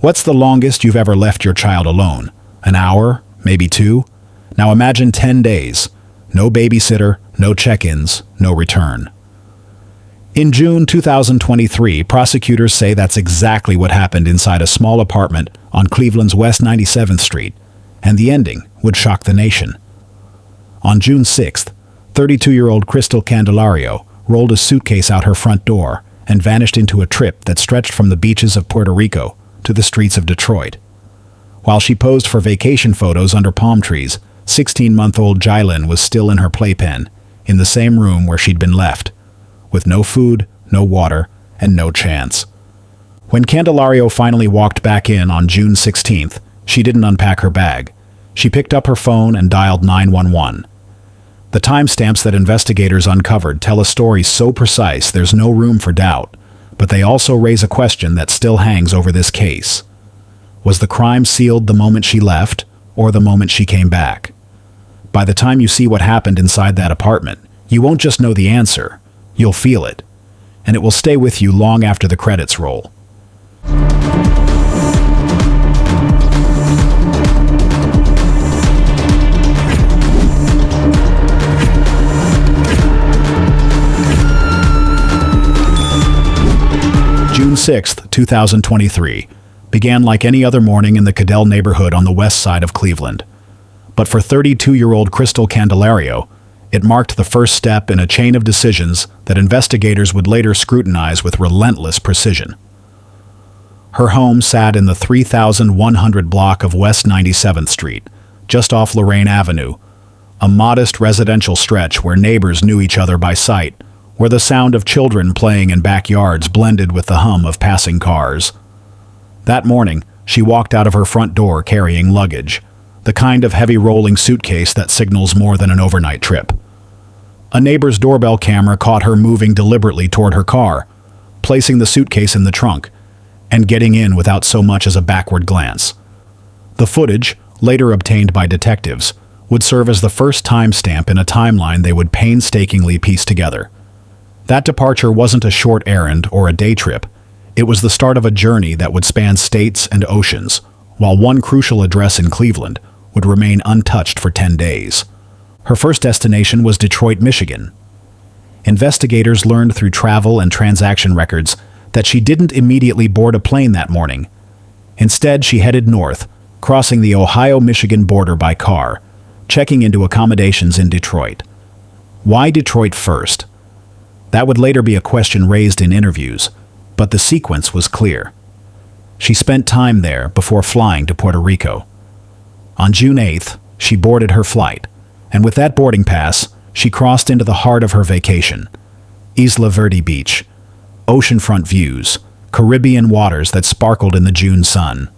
What's the longest you've ever left your child alone? An hour? Maybe 2? Now imagine 10 days. No babysitter, no check-ins, no return. In June 2023, prosecutors say that's exactly what happened inside a small apartment on Cleveland's West 97th Street, and the ending would shock the nation. On June 6th, 32-year-old Crystal Candelario rolled a suitcase out her front door and vanished into a trip that stretched from the beaches of Puerto Rico to the streets of Detroit. While she posed for vacation photos under palm trees, 16-month-old Jaylin was still in her playpen, in the same room where she'd been left, with no food, no water, and no chance. When Candelario finally walked back in on June 16th, she didn't unpack her bag. She picked up her phone and dialed 911. The timestamps that investigators uncovered tell a story so precise there's no room for doubt, but they also raise a question that still hangs over this case. Was the crime sealed the moment she left, or the moment she came back? By the time you see what happened inside that apartment, you won't just know the answer, you'll feel it, and it will stay with you long after the credits roll. June 6, 2023, began like any other morning in the Cadell neighborhood on the west side of Cleveland. But for 32-year-old Crystal Candelario, it marked the first step in a chain of decisions that investigators would later scrutinize with relentless precision. Her home sat in the 3100 block of West 97th Street, just off Lorraine Avenue, a modest residential stretch where neighbors knew each other by sight, where the sound of children playing in backyards blended with the hum of passing cars. That morning, she walked out of her front door carrying luggage, the kind of heavy rolling suitcase that signals more than an overnight trip. A neighbor's doorbell camera caught her moving deliberately toward her car, placing the suitcase in the trunk, and getting in without so much as a backward glance. The footage, later obtained by detectives, would serve as the first timestamp in a timeline they would painstakingly piece together. That departure wasn't a short errand or a day trip. It was the start of a journey that would span states and oceans, while one crucial address in Cleveland would remain untouched for 10 days. Her first destination was Detroit, Michigan. Investigators learned through travel and transaction records that she didn't immediately board a plane that morning. Instead, she headed north, crossing the Ohio-Michigan border by car, checking into accommodations in Detroit. Why Detroit first? That would later be a question raised in interviews, but the sequence was clear. She spent time there before flying to Puerto Rico. On June 8th, she boarded her flight, and with that boarding pass, she crossed into the heart of her vacation. Isla Verde Beach, oceanfront views, Caribbean waters that sparkled in the June sun.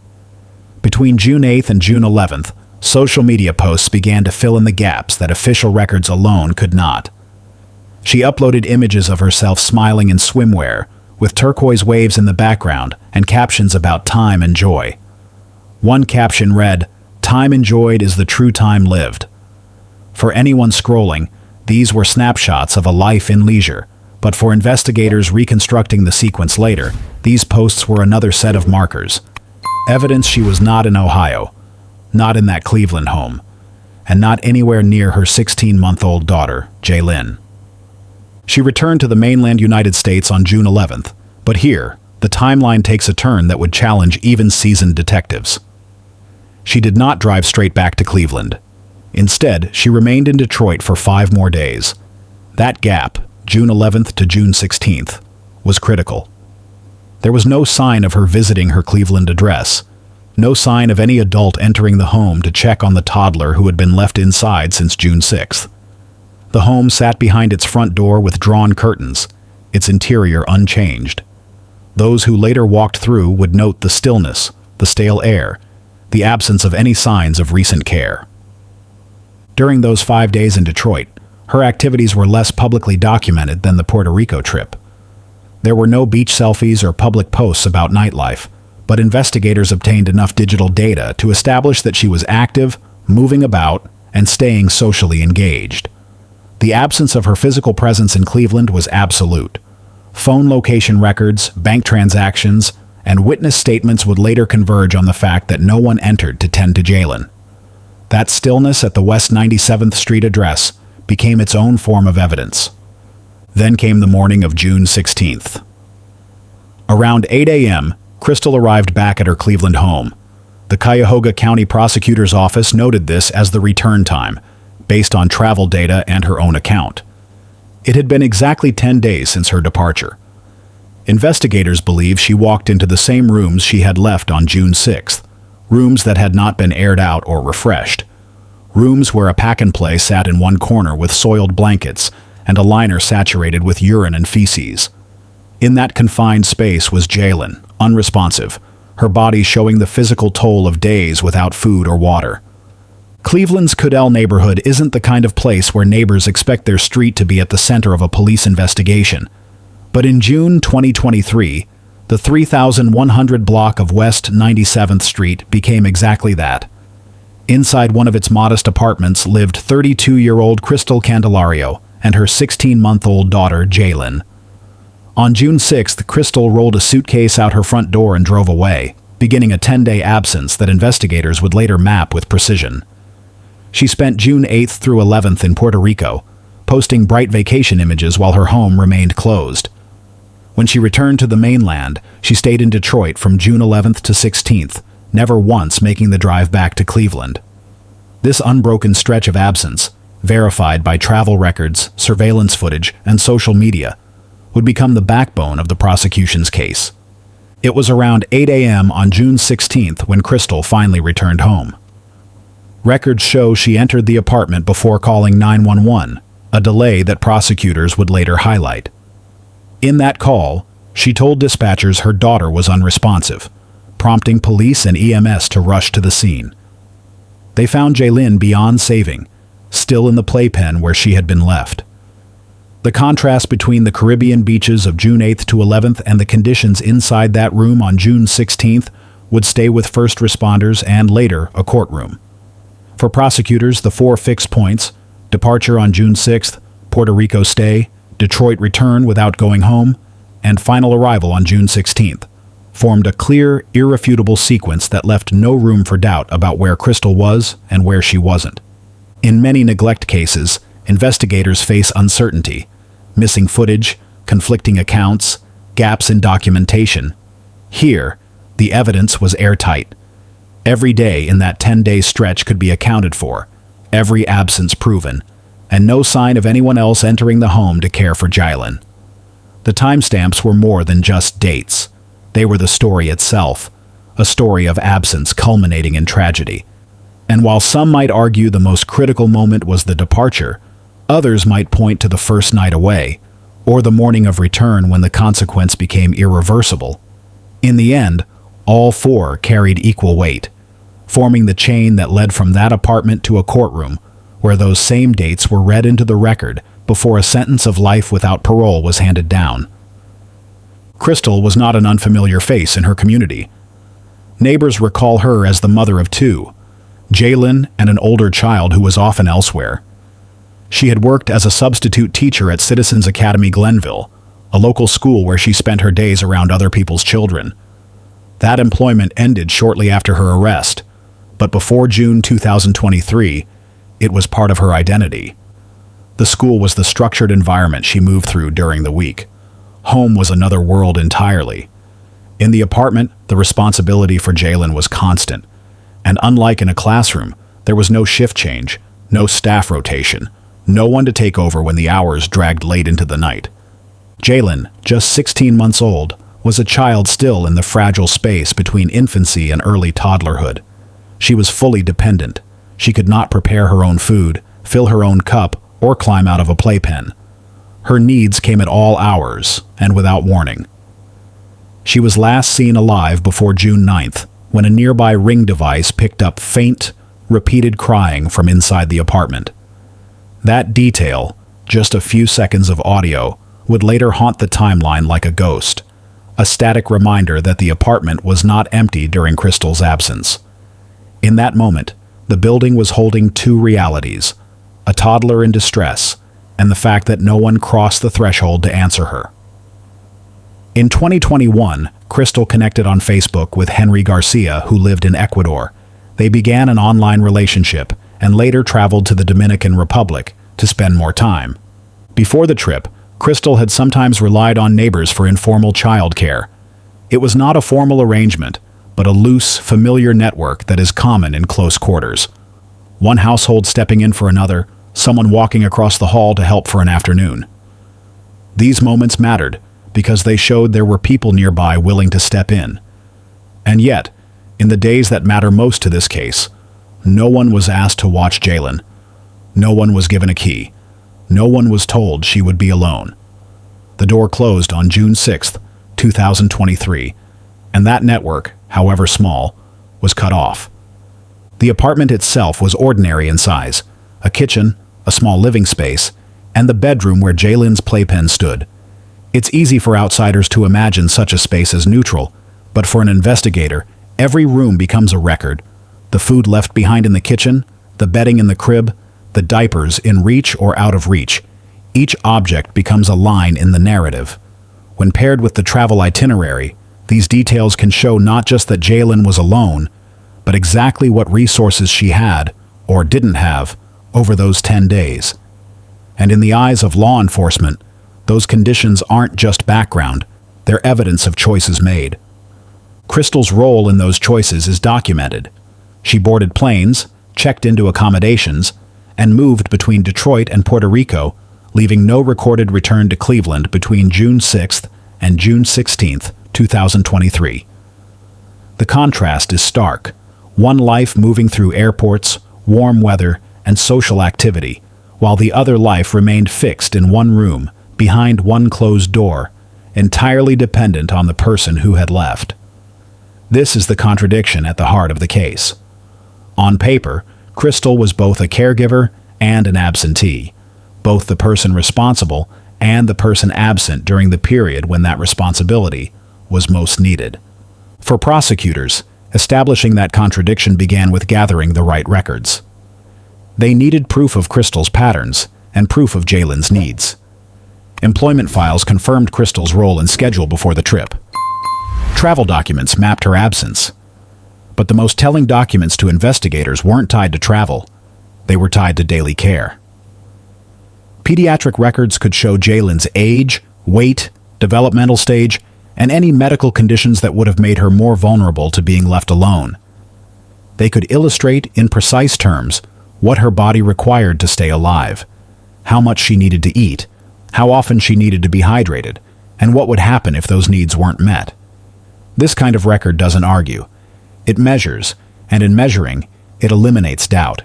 Between June 8th and June 11th, social media posts began to fill in the gaps that official records alone could not. She uploaded images of herself smiling in swimwear, with turquoise waves in the background and captions about time and joy. One caption read, "Time enjoyed is the true time lived." For anyone scrolling, these were snapshots of a life in leisure, but for investigators reconstructing the sequence later, these posts were another set of markers. Evidence she was not in Ohio, not in that Cleveland home, and not anywhere near her 16-month-old daughter, Jaylin. She returned to the mainland United States on June 11th, but here, the timeline takes a turn that would challenge even seasoned detectives. She did not drive straight back to Cleveland. Instead, she remained in Detroit for 5 more days. That gap, June 11th to June 16th, was critical. There was no sign of her visiting her Cleveland address, no sign of any adult entering the home to check on the toddler who had been left inside since June 6th. The home sat behind its front door with drawn curtains, its interior unchanged. Those who later walked through would note the stillness, the stale air, the absence of any signs of recent care. During those 5 days in Detroit, her activities were less publicly documented than the Puerto Rico trip. There were no beach selfies or public posts about nightlife, but investigators obtained enough digital data to establish that she was active, moving about, and staying socially engaged. The absence of her physical presence in Cleveland was absolute. Phone location records, bank transactions, and witness statements would later converge on the fact that no one entered to tend to Jalen. That stillness at the West 97th Street address became its own form of evidence. Then came the morning of June 16th. Around 8 a.m., Crystal arrived back at her Cleveland home. The Cuyahoga County Prosecutor's Office noted this as the return time, based on travel data and her own account. It had been exactly 10 days since her departure. Investigators believe she walked into the same rooms she had left on June 6th, rooms that had not been aired out or refreshed. Rooms where a pack-and-play sat in one corner with soiled blankets and a liner saturated with urine and feces. In that confined space was Jalen, unresponsive, her body showing the physical toll of days without food or water. Cleveland's Cadell neighborhood isn't the kind of place where neighbors expect their street to be at the center of a police investigation. But in June 2023, the 3,100 block of West 97th Street became exactly that. Inside one of its modest apartments lived 32-year-old Crystal Candelario and her 16-month-old daughter, Jalen. On June 6th, Crystal rolled a suitcase out her front door and drove away, beginning a 10-day absence that investigators would later map with precision. She spent June 8th through 11th in Puerto Rico, posting bright vacation images while her home remained closed. When she returned to the mainland, she stayed in Detroit from June 11th to 16th, never once making the drive back to Cleveland. This unbroken stretch of absence, verified by travel records, surveillance footage, and social media, would become the backbone of the prosecution's case. It was around 8 a.m. on June 16th when Crystal finally returned home. Records show she entered the apartment before calling 911, a delay that prosecutors would later highlight. In that call, she told dispatchers her daughter was unresponsive, prompting police and EMS to rush to the scene. They found Jalen beyond saving, still in the playpen where she had been left. The contrast between the Caribbean beaches of June 8th to 11th and the conditions inside that room on June 16th would stay with first responders and later a courtroom. For prosecutors, the four fixed points, departure on June 6th, Puerto Rico stay, Detroit return without going home, and final arrival on June 16th, formed a clear, irrefutable sequence that left no room for doubt about where Crystal was and where she wasn't. In many neglect cases, investigators face uncertainty, missing footage, conflicting accounts, gaps in documentation. Here, the evidence was airtight. Every day in that 10-day stretch could be accounted for, every absence proven, and no sign of anyone else entering the home to care for Jalen. The timestamps were more than just dates. They were the story itself, a story of absence culminating in tragedy. And while some might argue the most critical moment was the departure, others might point to the first night away, or the morning of return when the consequence became irreversible. In the end, all four carried equal weight, forming the chain that led from that apartment to a courtroom, where those same dates were read into the record before a sentence of life without parole was handed down. Crystal was not an unfamiliar face in her community. Neighbors recall her as the mother of two, Jalen and an older child who was often elsewhere. She had worked as a substitute teacher at Citizens Academy Glenville, a local school where she spent her days around other people's children. That employment ended shortly after her arrest, but before June 2023, it was part of her identity. The school was the structured environment she moved through during the week. Home was another world entirely. In the apartment, the responsibility for Jalen was constant, and unlike in a classroom, there was no shift change, no staff rotation, no one to take over when the hours dragged late into the night. Jalen, just 16 months old, was a child still in the fragile space between infancy and early toddlerhood. She was fully dependent. She could not prepare her own food, fill her own cup, or climb out of a playpen. Her needs came at all hours and without warning. She was last seen alive before June 9th, when a nearby Ring device picked up faint, repeated crying from inside the apartment. That detail, just a few seconds of audio, would later haunt the timeline like a ghost, a static reminder that the apartment was not empty during Crystal's absence. In that moment, the building was holding two realities: a toddler in distress, and the fact that no one crossed the threshold to answer her. In 2021, Crystal connected on Facebook with Henry Garcia, who lived in Ecuador. They began an online relationship and later traveled to the Dominican Republic to spend more time. Before the trip, Crystal had sometimes relied on neighbors for informal childcare. It was not a formal arrangement, but a loose, familiar network that is common in close quarters. One household stepping in for another, someone walking across the hall to help for an afternoon. These moments mattered because they showed there were people nearby willing to step in. And yet, in the days that matter most to this case, no one was asked to watch Jalen. No one was given a key. No one was told she would be alone. The door closed on June 6, 2023, and that network, however small, was cut off. The apartment itself was ordinary in size: a kitchen, a small living space, and the bedroom where Jalen's playpen stood. It's easy for outsiders to imagine such a space as neutral, but for an investigator, every room becomes a record. The food left behind in the kitchen, the bedding in the crib, the diapers in reach or out of reach. Each object becomes a line in the narrative. When paired with the travel itinerary, these details can show not just that Jalen was alone, but exactly what resources she had, or didn't have, over those 10 days. And in the eyes of law enforcement, those conditions aren't just background, they're evidence of choices made. Crystal's role in those choices is documented. She boarded planes, checked into accommodations, and moved between Detroit and Puerto Rico, leaving no recorded return to Cleveland between June 6th and June 16th, 2023. The contrast is stark. One life moving through airports, warm weather, and social activity, while the other life remained fixed in one room, behind one closed door, entirely dependent on the person who had left. This is the contradiction at the heart of the case. On paper, Crystal was both a caregiver and an absentee, both the person responsible and the person absent during the period when that responsibility was most needed. For prosecutors, establishing that contradiction began with gathering the right records. They needed proof of Crystal's patterns and proof of Jalen's needs. Employment files confirmed Crystal's role and schedule before the trip. Travel documents mapped her absence. But the most telling documents to investigators weren't tied to travel. They were tied to daily care. Pediatric records could show Jalen's age, weight, developmental stage, and any medical conditions that would have made her more vulnerable to being left alone. They could illustrate, in precise terms, what her body required to stay alive, how much she needed to eat, how often she needed to be hydrated, and what would happen if those needs weren't met. This kind of record doesn't argue. It measures, and in measuring, it eliminates doubt.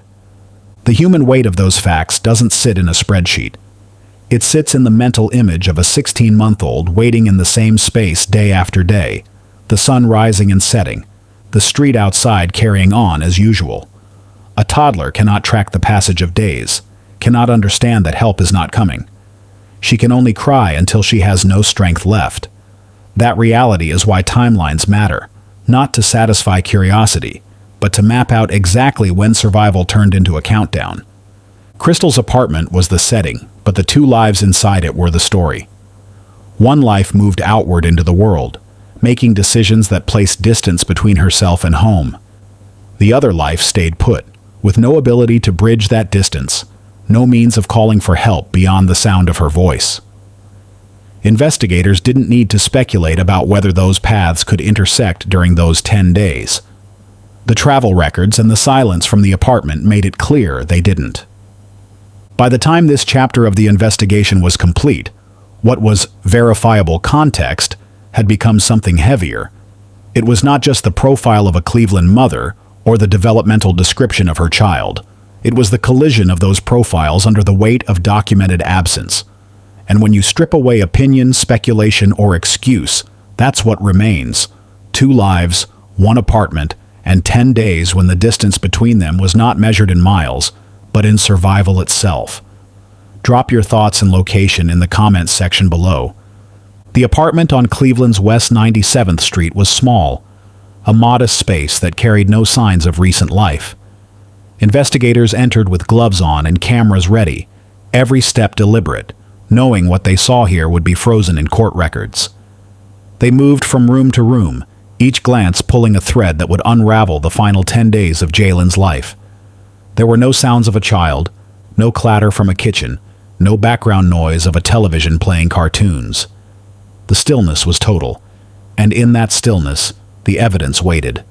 The human weight of those facts doesn't sit in a spreadsheet. It sits in the mental image of a 16-month-old waiting in the same space day after day, the sun rising and setting, the street outside carrying on as usual. A toddler cannot track the passage of days, cannot understand that help is not coming. She can only cry until she has no strength left. That reality is why timelines matter, not to satisfy curiosity, but to map out exactly when survival turned into a countdown. Crystal's apartment was the setting, but the two lives inside it were the story. One life moved outward into the world, making decisions that placed distance between herself and home. The other life stayed put, with no ability to bridge that distance, no means of calling for help beyond the sound of her voice. Investigators didn't need to speculate about whether those paths could intersect during those 10 days. The travel records and the silence from the apartment made it clear they didn't. By the time this chapter of the investigation was complete, what was verifiable context had become something heavier. It was not just the profile of a Cleveland mother or the developmental description of her child. It was the collision of those profiles under the weight of documented absence. And when you strip away opinion, speculation, or excuse, that's what remains. 2 lives, 1 apartment, and 10 days when the distance between them was not measured in miles, but in survival itself. Drop your thoughts and location in the comments section below. The apartment on Cleveland's West 97th Street was small, a modest space that carried no signs of recent life. Investigators entered with gloves on and cameras ready, every step deliberate, knowing what they saw here would be frozen in court records. They moved from room to room, each glance pulling a thread that would unravel the final 10 days of Jalen's life. There were no sounds of a child, no clatter from a kitchen, no background noise of a television playing cartoons. The stillness was total, and in that stillness, the evidence waited.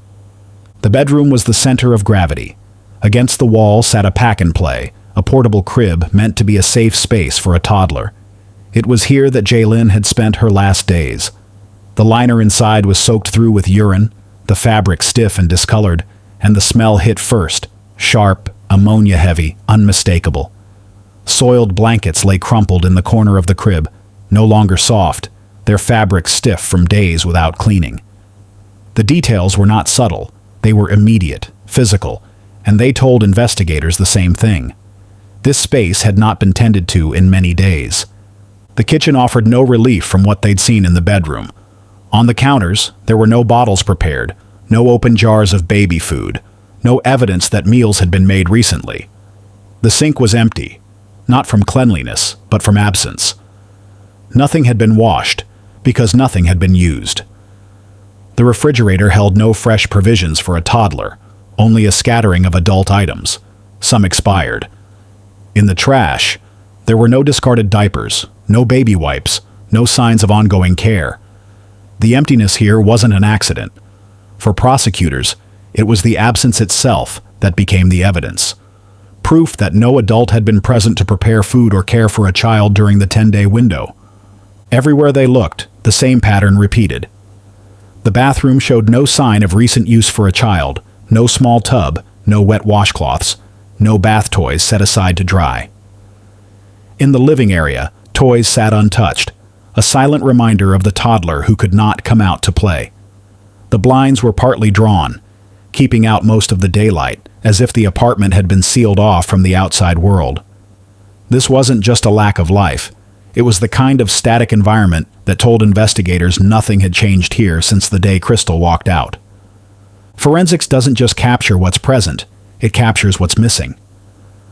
The bedroom was the center of gravity. Against the wall sat a pack-and-play, a portable crib meant to be a safe space for a toddler. It was here that Jalen had spent her last days. The liner inside was soaked through with urine, the fabric stiff and discolored, and the smell hit first, sharp, ammonia-heavy, unmistakable. Soiled blankets lay crumpled in the corner of the crib, no longer soft, their fabric stiff from days without cleaning. The details were not subtle, they were immediate, physical, and they told investigators the same thing. This space had not been tended to in many days. The kitchen offered no relief from what they'd seen in the bedroom. On the counters, there were no bottles prepared, no open jars of baby food, no evidence that meals had been made recently. The sink was empty, not from cleanliness, but from absence. Nothing had been washed, because nothing had been used. The refrigerator held no fresh provisions for a toddler, only a scattering of adult items, some expired. In the trash, there were no discarded diapers, no baby wipes, no signs of ongoing care. The emptiness here wasn't an accident. For prosecutors, it was the absence itself that became the evidence. Proof that no adult had been present to prepare food or care for a child during the 10-day window. Everywhere they looked, the same pattern repeated. The bathroom showed no sign of recent use for a child, no small tub, no wet washcloths, no bath toys set aside to dry. In the living area, toys sat untouched, a silent reminder of the toddler who could not come out to play. The blinds were partly drawn, keeping out most of the daylight, as if the apartment had been sealed off from the outside world. This wasn't just a lack of life. It was the kind of static environment that told investigators nothing had changed here since the day Crystal walked out. Forensics doesn't just capture what's present, it captures what's missing.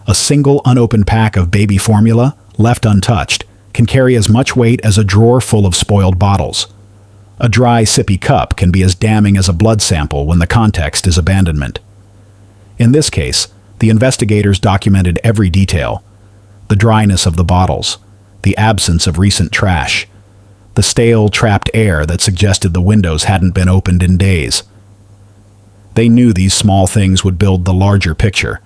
A single unopened pack of baby formula, left untouched, can carry as much weight as a drawer full of spoiled bottles. A dry, sippy cup can be as damning as a blood sample when the context is abandonment. In this case, the investigators documented every detail. The dryness of the bottles, the absence of recent trash, the stale, trapped air that suggested the windows hadn't been opened in days. They knew these small things would build the larger picture,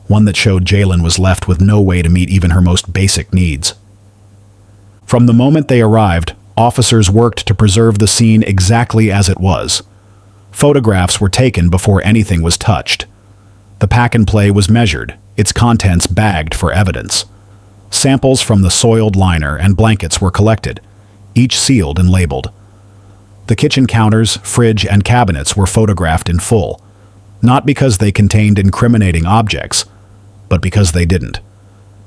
one that showed Jalen was left with no way to meet even her most basic needs. From the moment they arrived, officers worked to preserve the scene exactly as it was. Photographs were taken before anything was touched. The pack-and-play was measured, its contents bagged for evidence. Samples from the soiled liner and blankets were collected, each sealed and labeled. The kitchen counters, fridge, and cabinets were photographed in full, not because they contained incriminating objects, but because they didn't.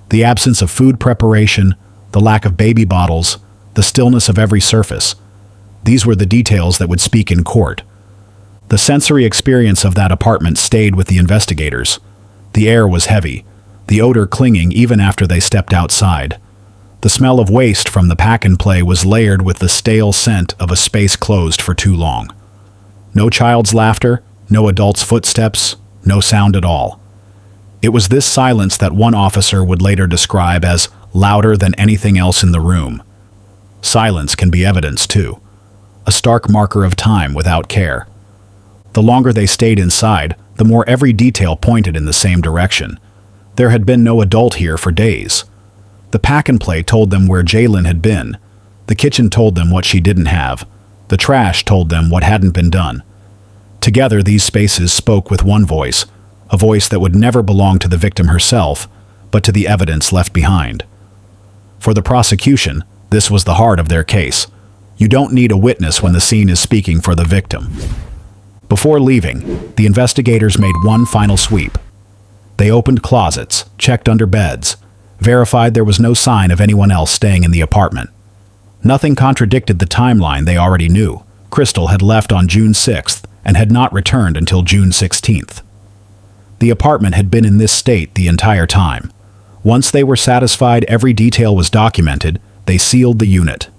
The absence of food preparation, the lack of baby bottles, the stillness of every surface, these were the details that would speak in court. The sensory experience of that apartment stayed with the investigators. The air was heavy, the odor clinging even after they stepped outside. The smell of waste from the pack-and-play was layered with the stale scent of a space closed for too long. No child's laughter, no adult's footsteps, no sound at all. It was this silence that one officer would later describe as louder than anything else in the room. Silence can be evidence too, a stark marker of time without care. The longer they stayed inside, the more every detail pointed in the same direction. There had been no adult here for days. The pack-and-play told them where Jalen had been. The kitchen told them what she didn't have. The trash told them what hadn't been done. Together, these spaces spoke with one voice, a voice that would never belong to the victim herself, but to the evidence left behind. For the prosecution, this was the heart of their case. You don't need a witness when the scene is speaking for the victim. Before leaving, the investigators made one final sweep. They opened closets, checked under beds, verified there was no sign of anyone else staying in the apartment. Nothing contradicted the timeline they already knew. Crystal had left on June 6th and had not returned until June 16th. The apartment had been in this state the entire time. Once they were satisfied every detail was documented, they sealed the unit.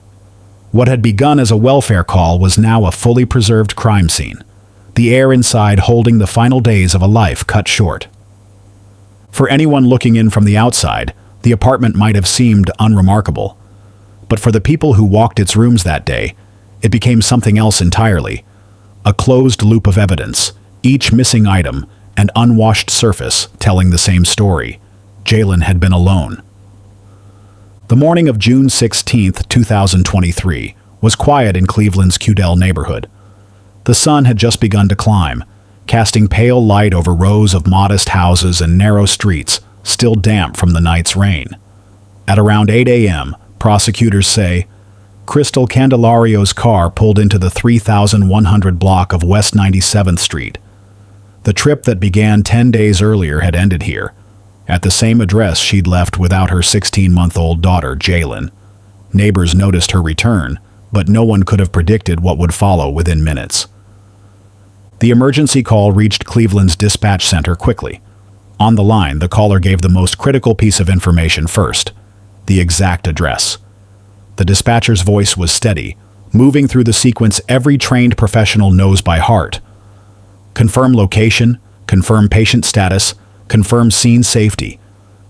What had begun as a welfare call was now a fully preserved crime scene, the air inside holding the final days of a life cut short. For anyone looking in from the outside, the apartment might have seemed unremarkable. But for the people who walked its rooms that day, it became something else entirely. A closed loop of evidence, each missing item and unwashed surface telling the same story. Jaylen had been alone. The morning of June 16, 2023, was quiet in Cleveland's Cudell neighborhood. The sun had just begun to climb, casting pale light over rows of modest houses and narrow streets, still damp from the night's rain. At around 8 a.m., prosecutors say, Crystal Candelario's car pulled into the 3100 block of West 97th Street. The trip that began 10 days earlier had ended here, at the same address she'd left without her 16-month-old daughter, Jaylen. Neighbors noticed her return, but no one could have predicted what would follow within minutes. The emergency call reached Cleveland's dispatch center quickly. On the line, the caller gave the most critical piece of information first, the exact address. The dispatcher's voice was steady, moving through the sequence every trained professional knows by heart. Confirm location, confirm patient status, confirm scene safety.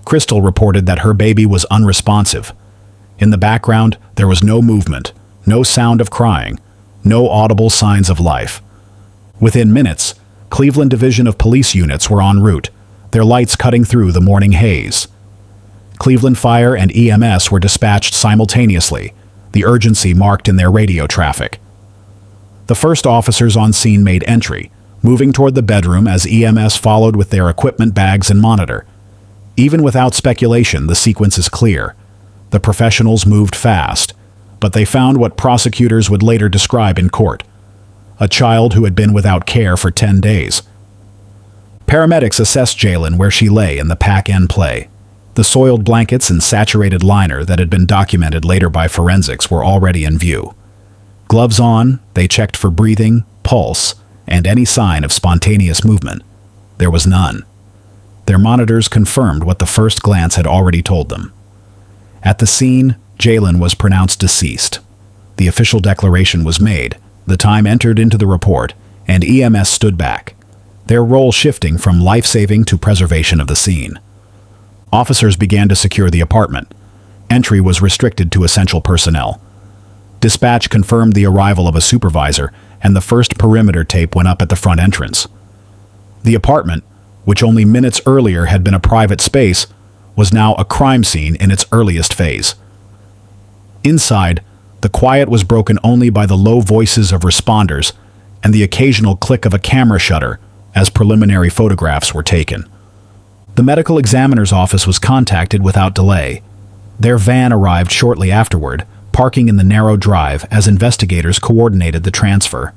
Crystal reported that her baby was unresponsive. In the background, there was no movement, no sound of crying, no audible signs of life. Within minutes, Cleveland Division of Police units were en route, their lights cutting through the morning haze. Cleveland Fire and EMS were dispatched simultaneously, the urgency marked in their radio traffic. The first officers on scene made entry, moving toward the bedroom as EMS followed with their equipment bags and monitor. Even without speculation, the sequence is clear. The professionals moved fast, but they found what prosecutors would later describe in court: a child who had been without care for 10 days. Paramedics assessed Jaylen where she lay in the pack-and-play. The soiled blankets and saturated liner that had been documented later by forensics were already in view. Gloves on, they checked for breathing, pulse, and any sign of spontaneous movement. There was none. Their monitors confirmed what the first glance had already told them. At the scene, Jaylen was pronounced deceased. The official declaration was made, the time entered into the report, and EMS stood back, their role shifting from life-saving to preservation of the scene. Officers began to secure the apartment. Entry was restricted to essential personnel. Dispatch confirmed the arrival of a supervisor, and the first perimeter tape went up at the front entrance. The apartment, which only minutes earlier had been a private space, was now a crime scene in its earliest phase. Inside, the quiet was broken only by the low voices of responders and the occasional click of a camera shutter as preliminary photographs were taken. The medical examiner's office was contacted without delay. Their van arrived shortly afterward, parking in the narrow drive as investigators coordinated the transfer.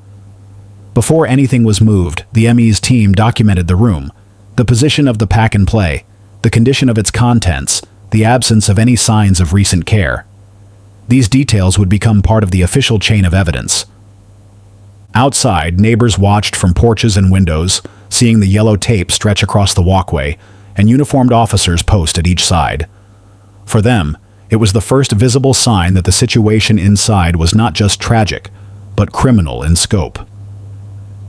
Before anything was moved, the ME's team documented the room, the position of the pack-and-play, the condition of its contents, the absence of any signs of recent care. These details would become part of the official chain of evidence. Outside, neighbors watched from porches and windows, seeing the yellow tape stretch across the walkway, and uniformed officers post at each side. For them, it was the first visible sign that the situation inside was not just tragic, but criminal in scope.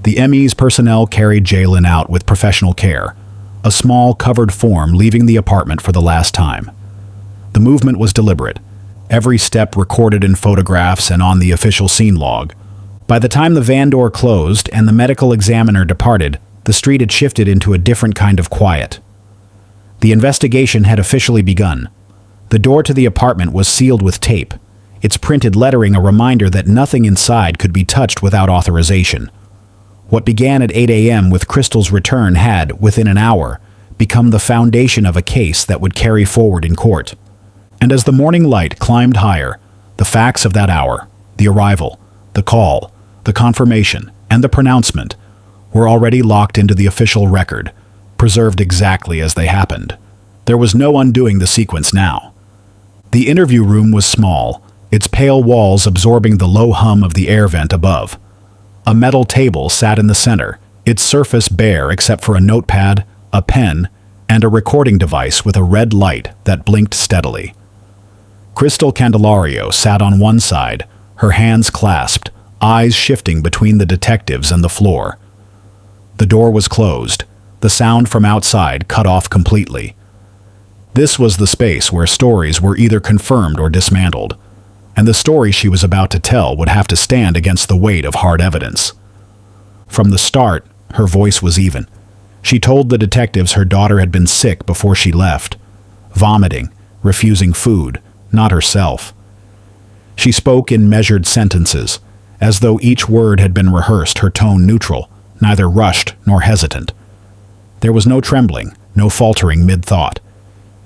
The ME's personnel carried Jaylen out with professional care, a small covered form leaving the apartment for the last time. The movement was deliberate, every step recorded in photographs and on the official scene log. By the time the van door closed and the medical examiner departed, the street had shifted into a different kind of quiet. The investigation had officially begun. The door to the apartment was sealed with tape, its printed lettering a reminder that nothing inside could be touched without authorization. What began at 8 a.m. with Crystal's return had, within an hour, become the foundation of a case that would carry forward in court. And as the morning light climbed higher, the facts of that hour, the arrival, the call, the confirmation, and the pronouncement, were already locked into the official record, preserved exactly as they happened. There was no undoing the sequence now. The interview room was small, its pale walls absorbing the low hum of the air vent above. A metal table sat in the center, its surface bare except for a notepad, a pen, and a recording device with a red light that blinked steadily. Crystal Candelario sat on one side, her hands clasped, eyes shifting between the detectives and the floor. The door was closed, the sound from outside cut off completely. This was the space where stories were either confirmed or dismantled, and the story she was about to tell would have to stand against the weight of hard evidence. From the start, her voice was even. She told the detectives her daughter had been sick before she left, vomiting, refusing food, not herself. She spoke in measured sentences, as though each word had been rehearsed, her tone neutral, neither rushed nor hesitant. There was no trembling, no faltering mid-thought.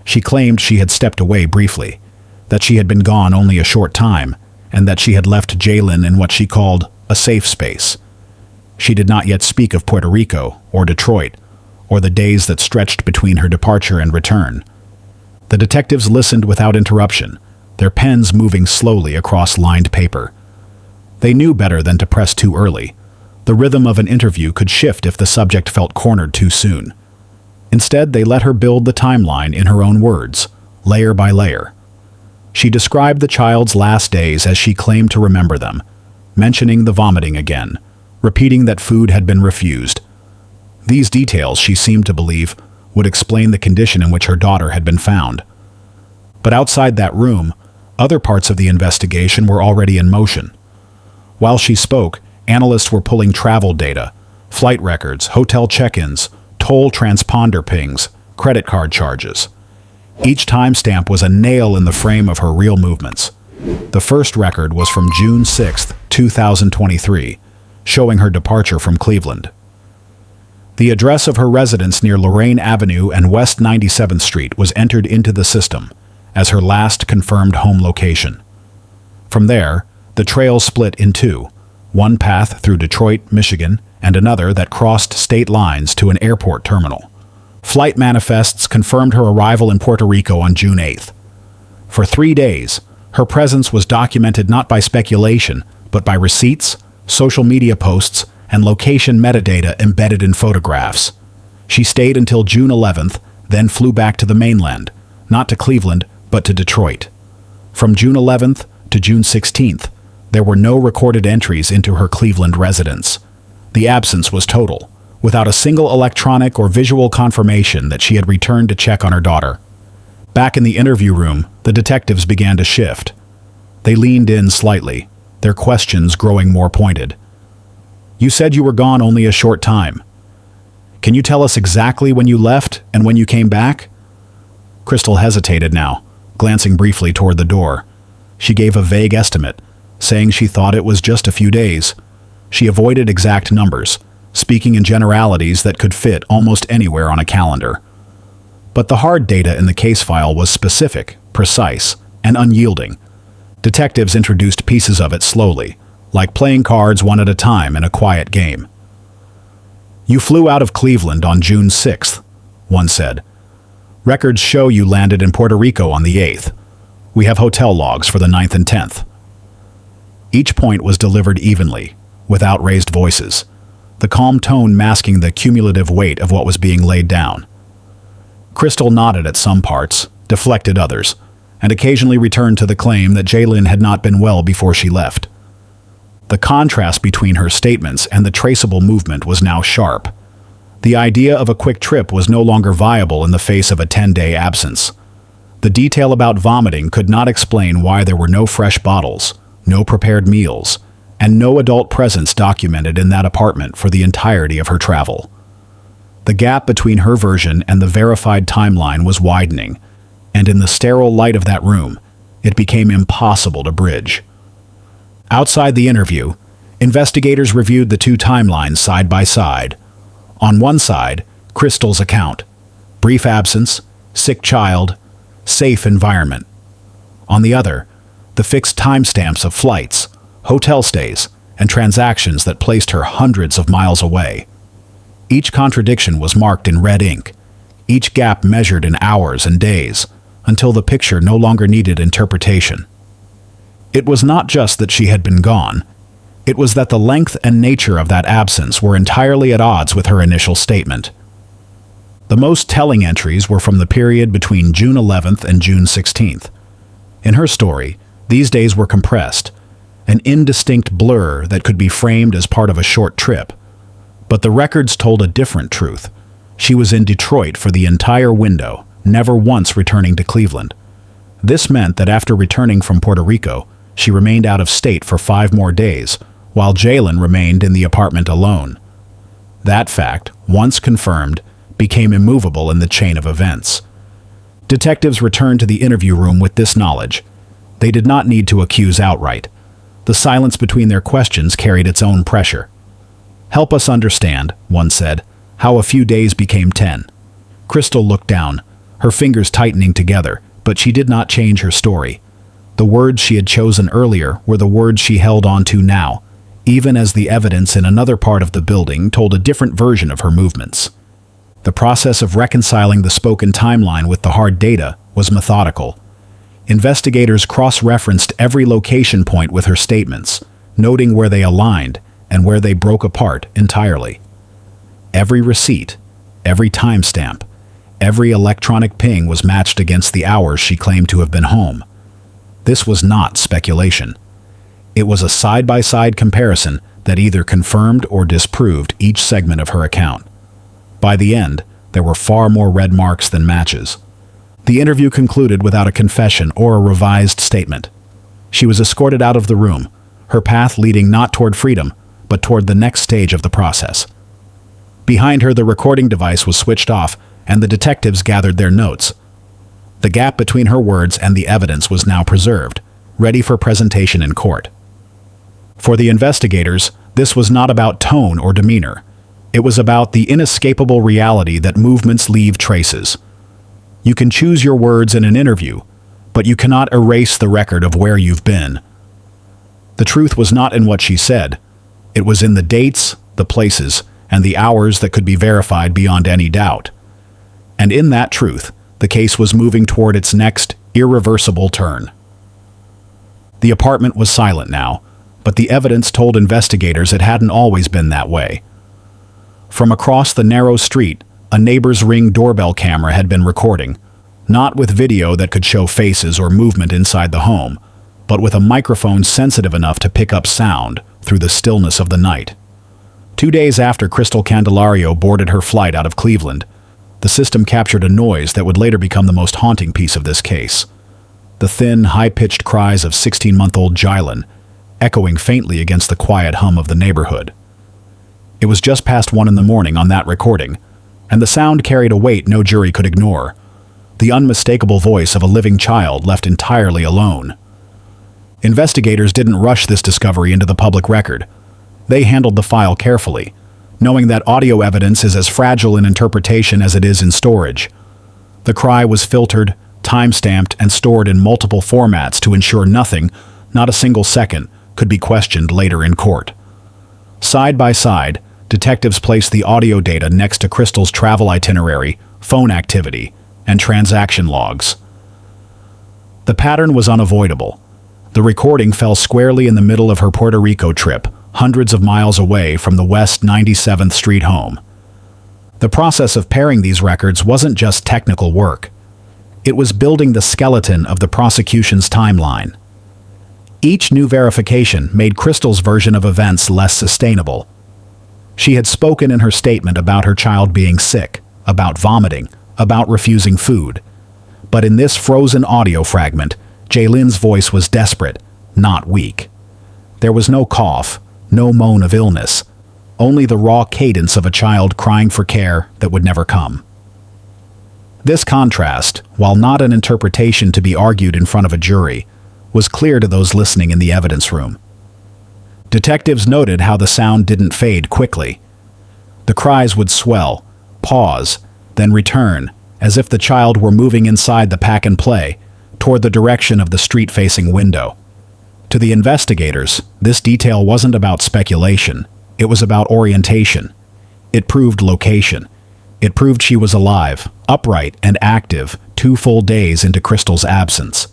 She claimed she had stepped away briefly, that she had been gone only a short time, and that she had left Jalen in what she called a safe space. She did not yet speak of Puerto Rico or Detroit, or the days that stretched between her departure and return. The detectives listened without interruption, their pens moving slowly across lined paper. They knew better than to press too early. The rhythm of an interview could shift if the subject felt cornered too soon. Instead, they let her build the timeline in her own words, layer by layer. She described the child's last days as she claimed to remember them, mentioning the vomiting again, repeating that food had been refused. These details, she seemed to believe, would explain the condition in which her daughter had been found. But outside that room, other parts of the investigation were already in motion. While she spoke, analysts were pulling travel data, flight records, hotel check-ins, toll transponder pings, credit card charges. Each timestamp was a nail in the frame of her real movements. The first record was from June 6, 2023, showing her departure from Cleveland. The address of her residence near Lorraine Avenue and West 97th Street was entered into the system as her last confirmed home location. From there, the trail split in two, one path through Detroit, Michigan, and another that crossed state lines to an airport terminal. Flight manifests confirmed her arrival in Puerto Rico on June 8th. For 3 days, her presence was documented not by speculation, but by receipts, social media posts, and location metadata embedded in photographs. She stayed until June 11th, then flew back to the mainland, not to Cleveland, but to Detroit. From June 11th to June 16th, there were no recorded entries into her Cleveland residence. The absence was total, without a single electronic or visual confirmation that she had returned to check on her daughter. Back in the interview room, the detectives began to shift. They leaned in slightly, their questions growing more pointed. "You said you were gone only a short time. Can you tell us exactly when you left and when you came back?" Crystal hesitated now, glancing briefly toward the door. She gave a vague estimate, saying she thought it was just a few days. She avoided exact numbers, speaking in generalities that could fit almost anywhere on a calendar. But the hard data in the case file was specific, precise, and unyielding. Detectives introduced pieces of it slowly, like playing cards one at a time in a quiet game. "You flew out of Cleveland on June 6th, one said. "Records show you landed in Puerto Rico on the 8th. We have hotel logs for the 9th and 10th. Each point was delivered evenly, without raised voices, the calm tone masking the cumulative weight of what was being laid down. Crystal nodded at some parts, deflected others, and occasionally returned to the claim that Jalen had not been well before she left. The contrast between her statements and the traceable movement was now sharp. The idea of a quick trip was no longer viable in the face of a 10-day absence. The detail about vomiting could not explain why there were no fresh bottles, no prepared meals, and no adult presence documented in that apartment for the entirety of her travel. The gap between her version and the verified timeline was widening, and in the sterile light of that room, it became impossible to bridge. Outside the interview, investigators reviewed the two timelines side by side. On one side, Crystal's account: brief absence, sick child, safe environment. On the other, the fixed timestamps of flights, hotel stays, and transactions that placed her hundreds of miles away. Each contradiction was marked in red ink, each gap measured in hours and days, until the picture no longer needed interpretation. It was not just that she had been gone. It was that the length and nature of that absence were entirely at odds with her initial statement. The most telling entries were from the period between June 11th and June 16th. In her story, these days were compressed, an indistinct blur that could be framed as part of a short trip. But the records told a different truth. She was in Detroit for the entire window, never once returning to Cleveland. This meant that after returning from Puerto Rico, she remained out of state for 5 more days, while Jalen remained in the apartment alone. That fact, once confirmed, became immovable in the chain of events. Detectives returned to the interview room with this knowledge. They did not need to accuse outright. The silence between their questions carried its own pressure. "Help us understand," one said, "how a few days became 10. Crystal looked down, her fingers tightening together, but she did not change her story. The words she had chosen earlier were the words she held on to now, even as the evidence in another part of the building told a different version of her movements. The process of reconciling the spoken timeline with the hard data was methodical. Investigators cross-referenced every location point with her statements, noting where they aligned and where they broke apart entirely. Every receipt, every timestamp, every electronic ping was matched against the hours she claimed to have been home. This was not speculation. It was a side-by-side comparison that either confirmed or disproved each segment of her account. By the end, there were far more red marks than matches. The interview concluded without a confession or a revised statement. She was escorted out of the room, her path leading not toward freedom, but toward the next stage of the process. Behind her, the recording device was switched off, and the detectives gathered their notes. The gap between her words and the evidence was now preserved, ready for presentation in court. For the investigators, this was not about tone or demeanor. It was about the inescapable reality that movements leave traces. You can choose your words in an interview, but you cannot erase the record of where you've been. The truth was not in what she said. It was in the dates, the places, and the hours that could be verified beyond any doubt. And in that truth, the case was moving toward its next, irreversible turn. The apartment was silent now, but the evidence told investigators it hadn't always been that way. From across the narrow street, a neighbor's Ring doorbell camera had been recording, not with video that could show faces or movement inside the home, but with a microphone sensitive enough to pick up sound through the stillness of the night. 2 days after Crystal Candelario boarded her flight out of Cleveland, the system captured a noise that would later become the most haunting piece of this case. The thin, high-pitched cries of 16-month-old Jalen, echoing faintly against the quiet hum of the neighborhood. It was just past 1 a.m. on that recording, and the sound carried a weight no jury could ignore. The unmistakable voice of a living child left entirely alone. Investigators didn't rush this discovery into the public record. They handled the file carefully, knowing that audio evidence is as fragile in interpretation as it is in storage. The cry was filtered, time-stamped, and stored in multiple formats to ensure nothing, not a single second, could be questioned later in court. Side by side, detectives placed the audio data next to Crystal's travel itinerary, phone activity, and transaction logs. The pattern was unavoidable. The recording fell squarely in the middle of her Puerto Rico trip, hundreds of miles away from the West 97th Street home. The process of pairing these records wasn't just technical work. It was building the skeleton of the prosecution's timeline. Each new verification made Crystal's version of events less sustainable. She had spoken in her statement about her child being sick, about vomiting, about refusing food. But in this frozen audio fragment, Jalen's voice was desperate, not weak. There was no cough, no moan of illness, only the raw cadence of a child crying for care that would never come. This contrast, while not an interpretation to be argued in front of a jury, was clear to those listening in the evidence room. Detectives noted how the sound didn't fade quickly. The cries would swell, pause, then return, as if the child were moving inside the pack and play, toward the direction of the street-facing window. To the investigators, this detail wasn't about speculation. It was about orientation. It proved location. It proved she was alive, upright, and active 2 full days into Crystal's absence.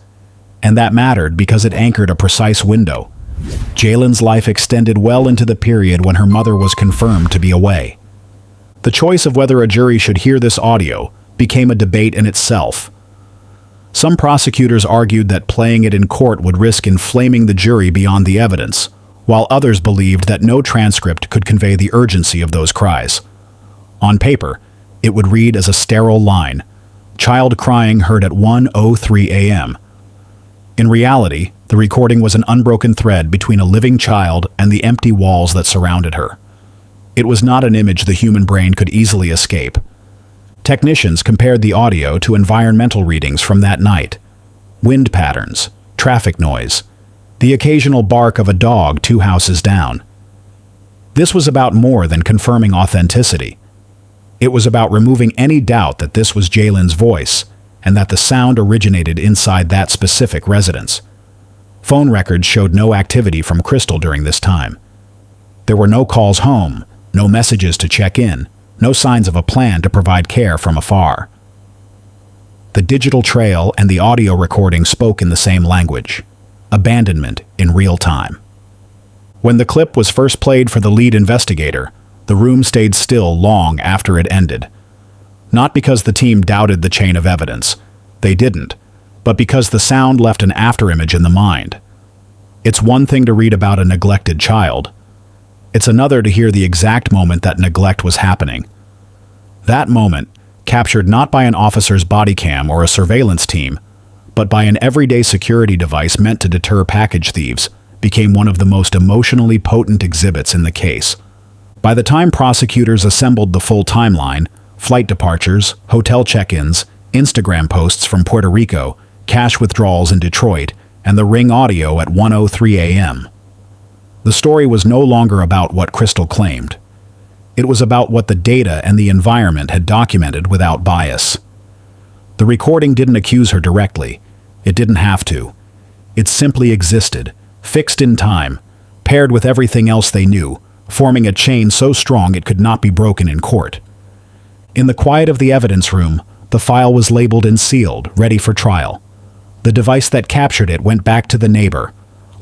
And that mattered because it anchored a precise window. Jalen's life extended well into the period when her mother was confirmed to be away. The choice of whether a jury should hear this audio became a debate in itself. Some prosecutors argued that playing it in court would risk inflaming the jury beyond the evidence, while others believed that no transcript could convey the urgency of those cries. On paper, it would read as a sterile line, "Child crying heard at 1:03 a.m." In reality, the recording was an unbroken thread between a living child and the empty walls that surrounded her. It was not an image the human brain could easily escape. Technicians compared the audio to environmental readings from that night. Wind patterns, traffic noise, the occasional bark of a dog 2 houses down. This was about more than confirming authenticity. It was about removing any doubt that this was Jalen's voice and that the sound originated inside that specific residence. Phone records showed no activity from Crystal during this time. There were no calls home, no messages to check in, no signs of a plan to provide care from afar. The digital trail and the audio recording spoke in the same language: abandonment in real time. When the clip was first played for the lead investigator, the room stayed still long after it ended. Not because the team doubted the chain of evidence, they didn't, but because the sound left an afterimage in the mind. It's one thing to read about a neglected child. It's another to hear the exact moment that neglect was happening. That moment, captured not by an officer's body cam or a surveillance team, but by an everyday security device meant to deter package thieves, became one of the most emotionally potent exhibits in the case. By the time prosecutors assembled the full timeline, flight departures, hotel check-ins, Instagram posts from Puerto Rico, cash withdrawals in Detroit, and the Ring audio at 1:03 a.m. The story was no longer about what Crystal claimed. It was about what the data and the environment had documented without bias. The recording didn't accuse her directly. It didn't have to. It simply existed, fixed in time, paired with everything else they knew, forming a chain so strong it could not be broken in court. In the quiet of the evidence room, the file was labeled and sealed, ready for trial. The device that captured it went back to the neighbor.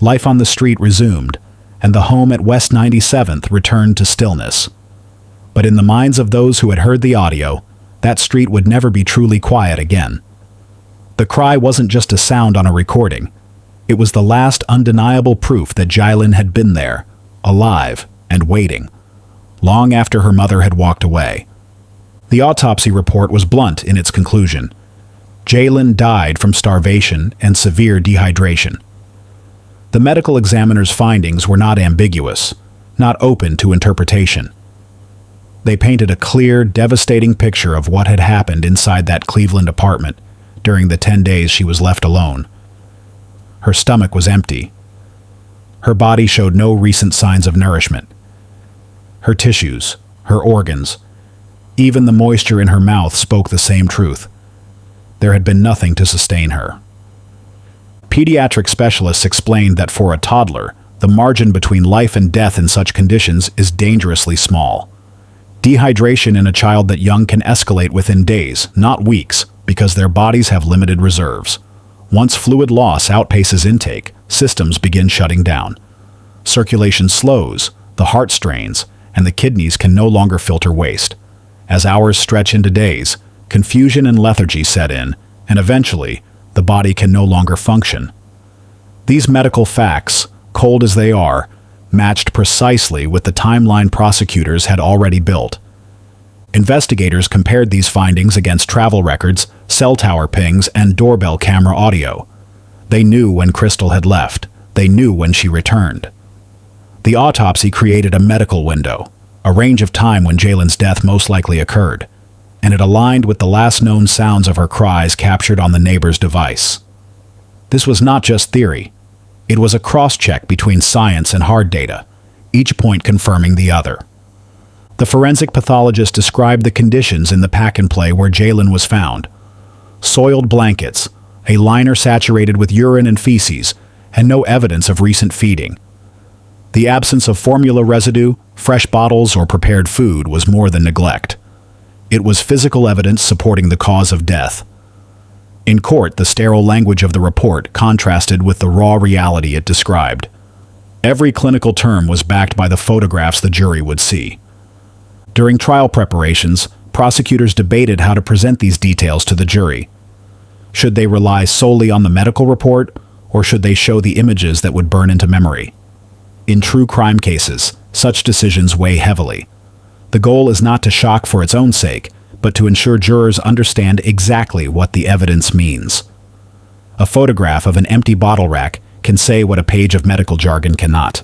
Life on the street resumed, and the home at West 97th returned to stillness. But in the minds of those who had heard the audio, that street would never be truly quiet again. The cry wasn't just a sound on a recording. It was the last undeniable proof that Jalen had been there, alive and waiting, long after her mother had walked away. The autopsy report was blunt in its conclusion. Jalen died from starvation and severe dehydration. The medical examiner's findings were not ambiguous, not open to interpretation. They painted a clear, devastating picture of what had happened inside that Cleveland apartment during the 10 days she was left alone. Her stomach was empty. Her body showed no recent signs of nourishment. Her tissues, her organs, even the moisture in her mouth spoke the same truth. There had been nothing to sustain her. Pediatric specialists explained that for a toddler, the margin between life and death in such conditions is dangerously small. Dehydration in a child that young can escalate within days, not weeks, because their bodies have limited reserves. Once fluid loss outpaces intake, systems begin shutting down. Circulation slows, the heart strains, and the kidneys can no longer filter waste. As hours stretch into days, confusion and lethargy set in, and eventually, the body can no longer function. These medical facts, cold as they are, matched precisely with the timeline prosecutors had already built. Investigators compared these findings against travel records, cell tower pings, and doorbell camera audio. They knew when Crystal had left. They knew when she returned. The autopsy created a medical window, a range of time when Jalen's death most likely occurred, and it aligned with the last known sounds of her cries captured on the neighbor's device. This was not just theory. It was a cross-check between science and hard data, each point confirming the other. The forensic pathologist described the conditions in the pack-and-play where Jalen was found. Soiled blankets, a liner saturated with urine and feces, and no evidence of recent feeding. The absence of formula residue, fresh bottles, or prepared food was more than neglect. It was physical evidence supporting the cause of death. In court, the sterile language of the report contrasted with the raw reality it described. Every clinical term was backed by the photographs the jury would see. During trial preparations, prosecutors debated how to present these details to the jury. Should they rely solely on the medical report, or should they show the images that would burn into memory? In true crime cases, such decisions weigh heavily. The goal is not to shock for its own sake, but to ensure jurors understand exactly what the evidence means. A photograph of an empty bottle rack can say what a page of medical jargon cannot.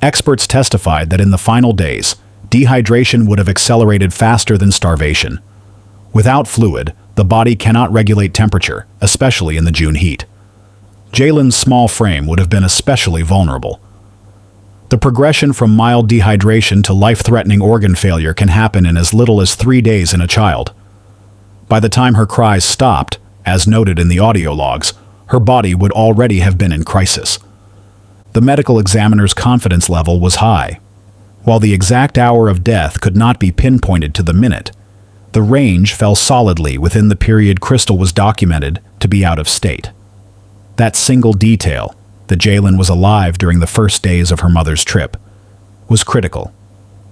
Experts testified that in the final days, dehydration would have accelerated faster than starvation. Without fluid, the body cannot regulate temperature, especially in the June heat. Jalen's small frame would have been especially vulnerable. The progression from mild dehydration to life-threatening organ failure can happen in as little as 3 days in a child. By the time her cries stopped, as noted in the audio logs, her body would already have been in crisis. The medical examiner's confidence level was high. While the exact hour of death could not be pinpointed to the minute, the range fell solidly within the period Crystal was documented to be out of state. That single detail, that Jalen was alive during the first days of her mother's trip, was critical.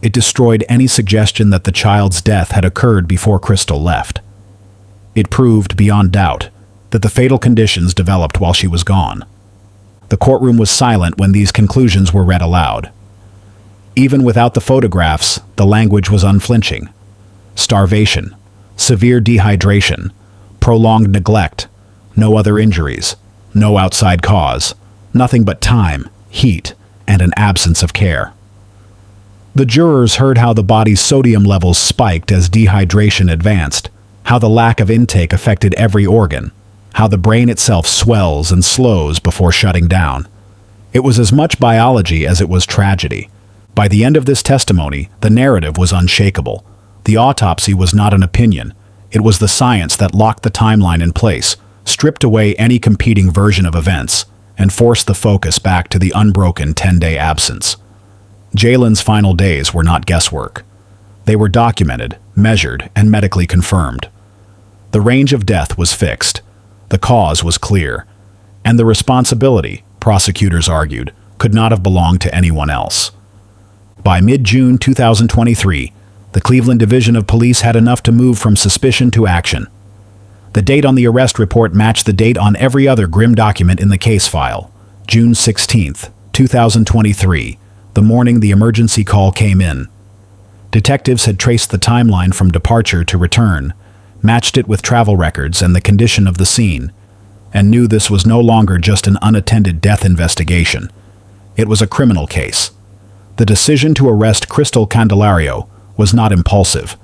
It destroyed any suggestion that the child's death had occurred before Crystal left. It proved beyond doubt that the fatal conditions developed while she was gone. The courtroom was silent when these conclusions were read aloud. Even without the photographs, the language was unflinching. Starvation, severe dehydration, prolonged neglect, no other injuries, no outside cause, nothing but time, heat, and an absence of care. The jurors heard how the body's sodium levels spiked as dehydration advanced, how the lack of intake affected every organ, how the brain itself swells and slows before shutting down. It was as much biology as it was tragedy. By the end of this testimony, the narrative was unshakable. The autopsy was not an opinion. It was the science that locked the timeline in place, stripped away any competing version of events, and forced the focus back to the unbroken 10-day absence. Jalen's final days were not guesswork. They were documented, measured, and medically confirmed. The range of death was fixed. The cause was clear. And the responsibility, prosecutors argued, could not have belonged to anyone else. By mid-June 2023, the Cleveland Division of Police had enough to move from suspicion to action. The date on the arrest report matched the date on every other grim document in the case file, June 16, 2023, the morning the emergency call came in. Detectives had traced the timeline from departure to return, matched it with travel records and the condition of the scene, and knew this was no longer just an unattended death investigation. It was a criminal case. The decision to arrest Crystal Candelario was not impulsive.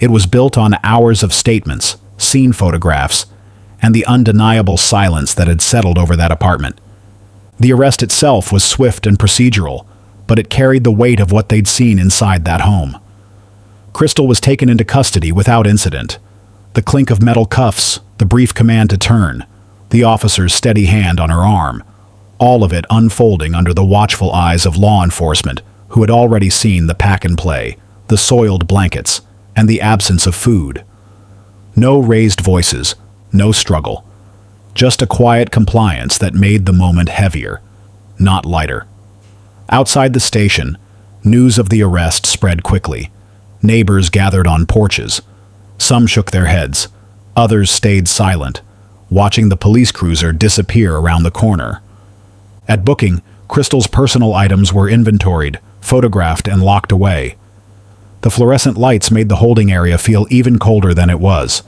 It was built on hours of statements, scene photographs, and the undeniable silence that had settled over that apartment. The arrest itself was swift and procedural, but it carried the weight of what they'd seen inside that home. Crystal was taken into custody without incident. The clink of metal cuffs, the brief command to turn, the officer's steady hand on her arm, all of it unfolding under the watchful eyes of law enforcement who had already seen the pack and play, the soiled blankets, and the absence of food. No raised voices, no struggle. Just a quiet compliance that made the moment heavier, not lighter. Outside the station, news of the arrest spread quickly. Neighbors gathered on porches. Some shook their heads, others stayed silent, watching the police cruiser disappear around the corner. At booking, Crystal's personal items were inventoried, photographed, and locked away. The fluorescent lights made the holding area feel even colder than it was.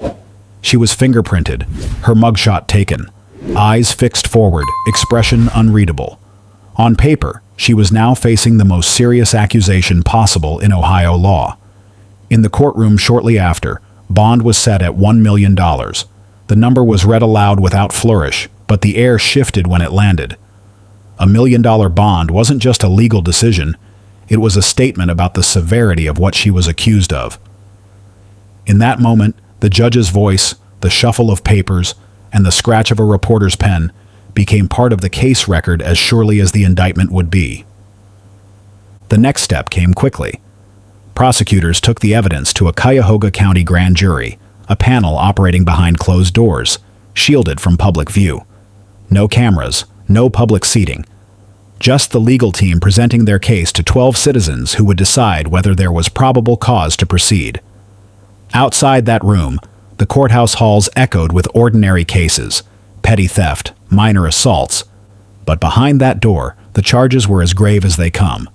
She was fingerprinted, her mugshot taken, eyes fixed forward, expression unreadable. On paper, she was now facing the most serious accusation possible in Ohio law. In the courtroom shortly after, bond was set at $1 million. The number was read aloud without flourish, but the air shifted when it landed. $1 million bond wasn't just a legal decision, it was a statement about the severity of what she was accused of. In that moment, the judge's voice, the shuffle of papers, and the scratch of a reporter's pen became part of the case record as surely as the indictment would be. The next step came quickly. Prosecutors took the evidence to a Cuyahoga County grand jury, a panel operating behind closed doors, shielded from public view. No cameras, no public seating. Just the legal team presenting their case to 12 citizens who would decide whether there was probable cause to proceed. Outside that room, the courthouse halls echoed with ordinary cases, petty theft, minor assaults. But behind that door, the charges were as grave as they come.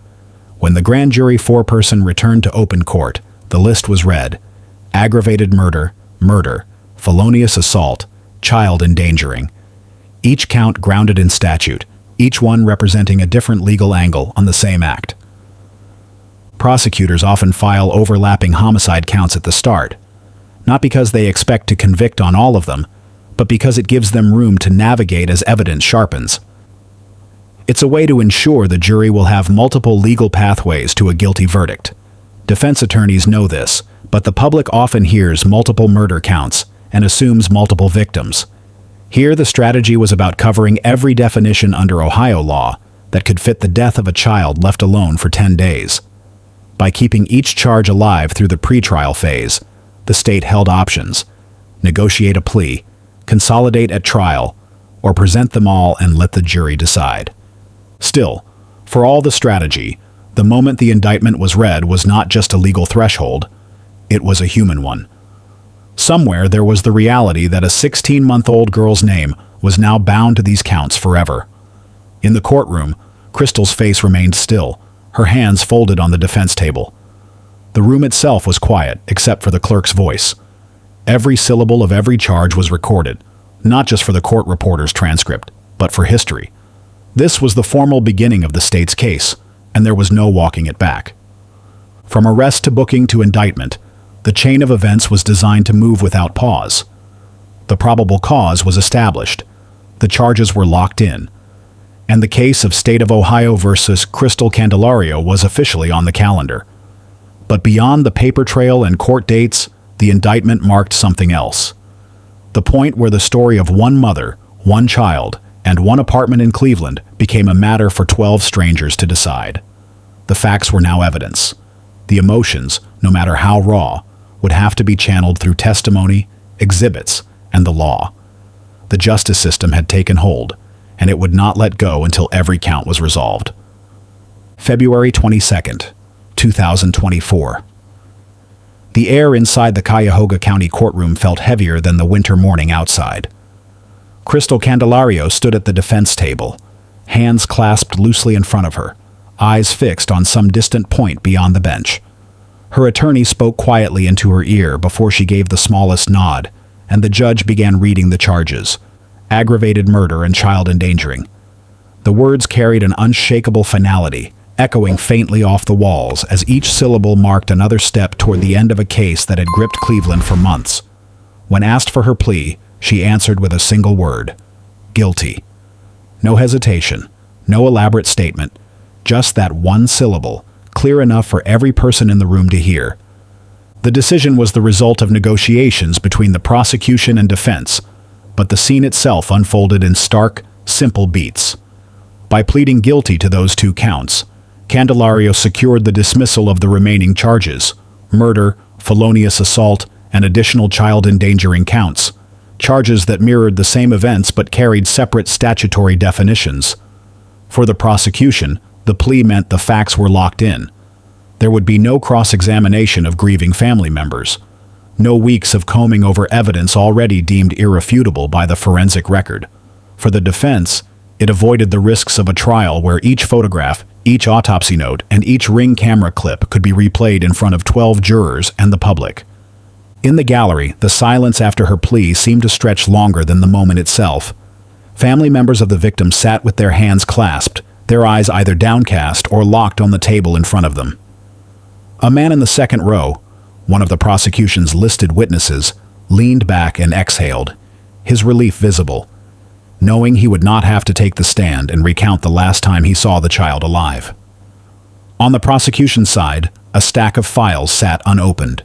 When the grand jury foreperson returned to open court, the list was read: aggravated murder, felonious assault, child endangering. Each count grounded in statute, each one representing a different legal angle on the same act. Prosecutors often file overlapping homicide counts at the start, not because they expect to convict on all of them, but because it gives them room to navigate as evidence sharpens. It's a way to ensure the jury will have multiple legal pathways to a guilty verdict. Defense attorneys know this, but the public often hears multiple murder counts and assumes multiple victims. Here, the strategy was about covering every definition under Ohio law that could fit the death of a child left alone for 10 days. By keeping each charge alive through the pretrial phase, the state held options: negotiate a plea, consolidate at trial, or present them all and let the jury decide. Still, for all the strategy, the moment the indictment was read was not just a legal threshold, it was a human one. Somewhere there was the reality that a 16-month-old girl's name was now bound to these counts forever. In the courtroom, Crystal's face remained still, her hands folded on the defense table. The room itself was quiet, except for the clerk's voice. Every syllable of every charge was recorded, not just for the court reporter's transcript, but for history. This was the formal beginning of the state's case, and there was no walking it back. From arrest to booking to indictment, the chain of events was designed to move without pause. The probable cause was established. The charges were locked in. And the case of State of Ohio versus Crystal Candelario was officially on the calendar. But beyond the paper trail and court dates, the indictment marked something else. The point where the story of one mother, one child, and one apartment in Cleveland became a matter for 12 strangers to decide. The facts were now evidence. The emotions, no matter how raw, would have to be channeled through testimony, exhibits, and the law. The justice system had taken hold, and it would not let go until every count was resolved. February 22nd, 2024. The air inside the Cuyahoga County courtroom felt heavier than the winter morning outside. Crystal Candelario stood at the defense table, hands clasped loosely in front of her, eyes fixed on some distant point beyond the bench. Her attorney spoke quietly into her ear before she gave the smallest nod, and the judge began reading the charges: aggravated murder and child endangering. The words carried an unshakable finality, echoing faintly off the walls as each syllable marked another step toward the end of a case that had gripped Cleveland for months. When asked for her plea, she answered with a single word: guilty. No hesitation, no elaborate statement, just that one syllable, clear enough for every person in the room to hear. The decision was the result of negotiations between the prosecution and defense, but the scene itself unfolded in stark, simple beats. By pleading guilty to those 2 counts, Candelario secured the dismissal of the remaining charges: murder, felonious assault, and additional child endangering counts, charges that mirrored the same events but carried separate statutory definitions. For the prosecution, the plea meant the facts were locked in. There would be no cross-examination of grieving family members, no weeks of combing over evidence already deemed irrefutable by the forensic record. For the defense, it avoided the risks of a trial where each photograph, each autopsy note, and each Ring camera clip could be replayed in front of 12 jurors and the public. In the gallery, the silence after her plea seemed to stretch longer than the moment itself. Family members of the victim sat with their hands clasped, their eyes either downcast or locked on the table in front of them. A man in the second row, one of the prosecution's listed witnesses, leaned back and exhaled, his relief visible, knowing he would not have to take the stand and recount the last time he saw the child alive. On the prosecution side, a stack of files sat unopened.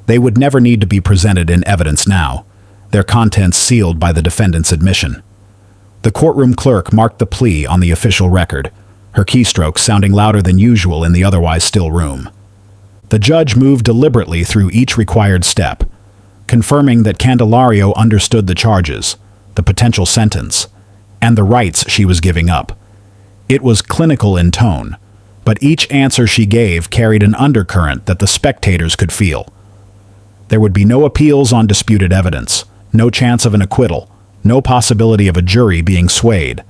They would never need to be presented in evidence now, their contents sealed by the defendant's admission. The courtroom clerk marked the plea on the official record, her keystrokes sounding louder than usual in the otherwise still room. The judge moved deliberately through each required step, confirming that Candelario understood the charges, the potential sentence, and the rights she was giving up. It was clinical in tone, but each answer she gave carried an undercurrent that the spectators could feel. There would be no appeals on disputed evidence, no chance of an acquittal, no possibility of a jury being swayed.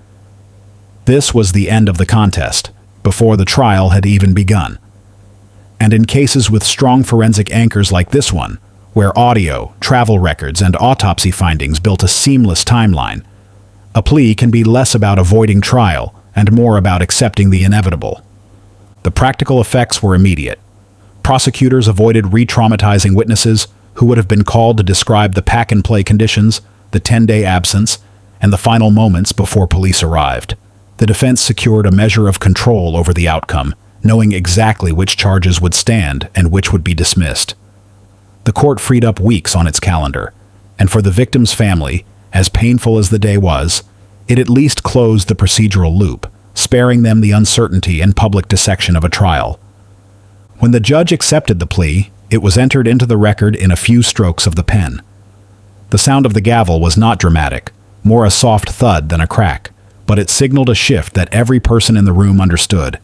This was the end of the contest, before the trial had even begun. And in cases with strong forensic anchors like this one, where audio, travel records, and autopsy findings built a seamless timeline, a plea can be less about avoiding trial and more about accepting the inevitable. The practical effects were immediate. Prosecutors avoided re-traumatizing witnesses who would have been called to describe the pack-and-play conditions, the 10-day absence, and the final moments before police arrived. The defense secured a measure of control over the outcome, knowing exactly which charges would stand and which would be dismissed. The court freed up weeks on its calendar, and for the victim's family, as painful as the day was, it at least closed the procedural loop, sparing them the uncertainty and public dissection of a trial. When the judge accepted the plea, it was entered into the record in a few strokes of the pen. The sound of the gavel was not dramatic, more a soft thud than a crack, but it signaled a shift that every person in the room understood.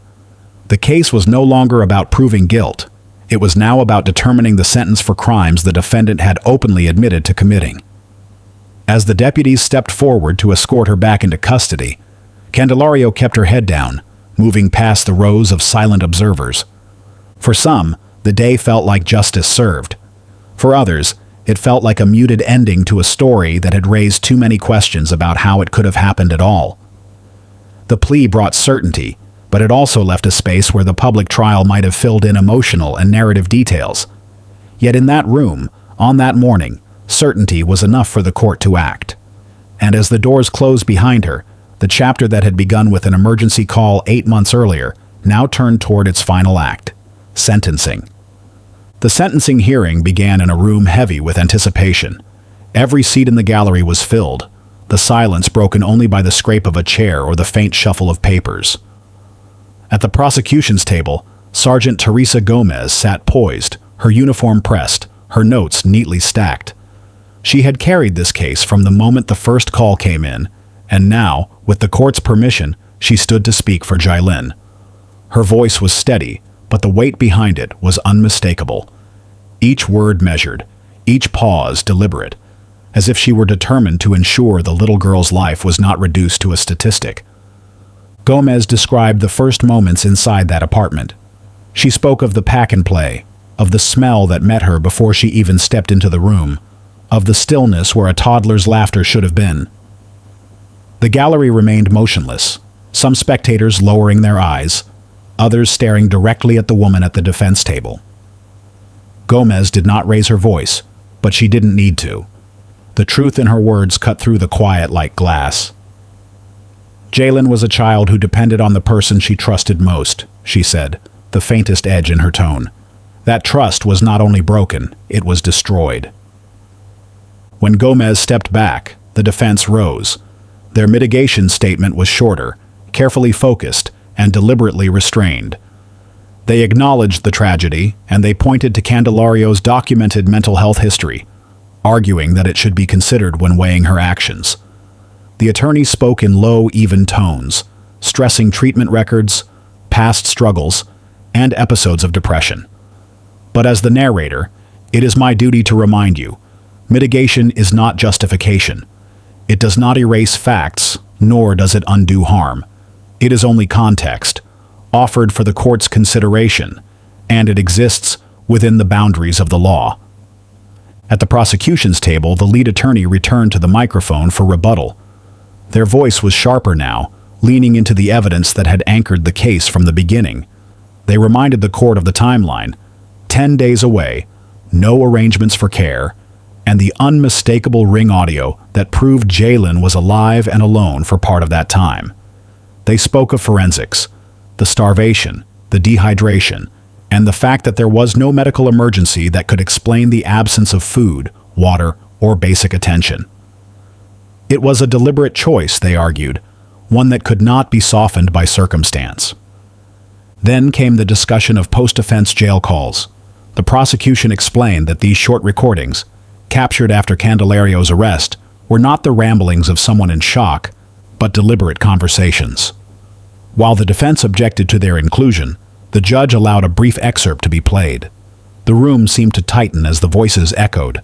The case was no longer about proving guilt. It was now about determining the sentence for crimes the defendant had openly admitted to committing. As the deputies stepped forward to escort her back into custody, Candelario kept her head down, moving past the rows of silent observers. For some, the day felt like justice served. For others, it felt like a muted ending to a story that had raised too many questions about how it could have happened at all. The plea brought certainty, but it also left a space where the public trial might have filled in emotional and narrative details. Yet in that room, on that morning, certainty was enough for the court to act. And as the doors closed behind her, the chapter that had begun with an emergency call 8 months earlier now turned toward its final act: sentencing. The sentencing hearing began in a room heavy with anticipation. Every seat in the gallery was filled, the silence broken only by the scrape of a chair or the faint shuffle of papers. At the prosecution's table, Sergeant Teresa Gomez sat poised, her uniform pressed, her notes neatly stacked. She had carried this case from the moment the first call came in, and now, with the court's permission, she stood to speak for Jailin. Her voice was steady, but the weight behind it was unmistakable. Each word measured, each pause deliberate, as if she were determined to ensure the little girl's life was not reduced to a statistic. Gomez described the first moments inside that apartment. She spoke of the pack-and-play, of the smell that met her before she even stepped into the room, of the stillness where a toddler's laughter should have been. The gallery remained motionless, some spectators lowering their eyes, others staring directly at the woman at the defense table. Gomez did not raise her voice, but she didn't need to. The truth in her words cut through the quiet like glass. Jailin was a child who depended on the person she trusted most, she said, the faintest edge in her tone. That trust was not only broken, it was destroyed. When Gomez stepped back, the defense rose. Their mitigation statement was shorter, carefully focused, and deliberately restrained. They acknowledged the tragedy, and they pointed to Candelario's documented mental health history, arguing that it should be considered when weighing her actions. The attorney spoke in low, even tones, stressing treatment records, past struggles, and episodes of depression. But as the narrator, it is my duty to remind you, mitigation is not justification. It does not erase facts, nor does it undo harm. It is only context, offered for the court's consideration, and it exists within the boundaries of the law. At the prosecution's table, the lead attorney returned to the microphone for rebuttal. Their voice was sharper now, leaning into the evidence that had anchored the case from the beginning. They reminded the court of the timeline: 10 days away, no arrangements for care, and the unmistakable ring audio that proved Jailin was alive and alone for part of that time. They spoke of forensics, the starvation, the dehydration, and the fact that there was no medical emergency that could explain the absence of food, water, or basic attention. It was a deliberate choice, they argued, one that could not be softened by circumstance. Then came the discussion of post-offense jail calls. The prosecution explained that these short recordings, captured after Candelario's arrest, were not the ramblings of someone in shock, but deliberate conversations. While the defense objected to their inclusion, the judge allowed a brief excerpt to be played. The room seemed to tighten as the voices echoed,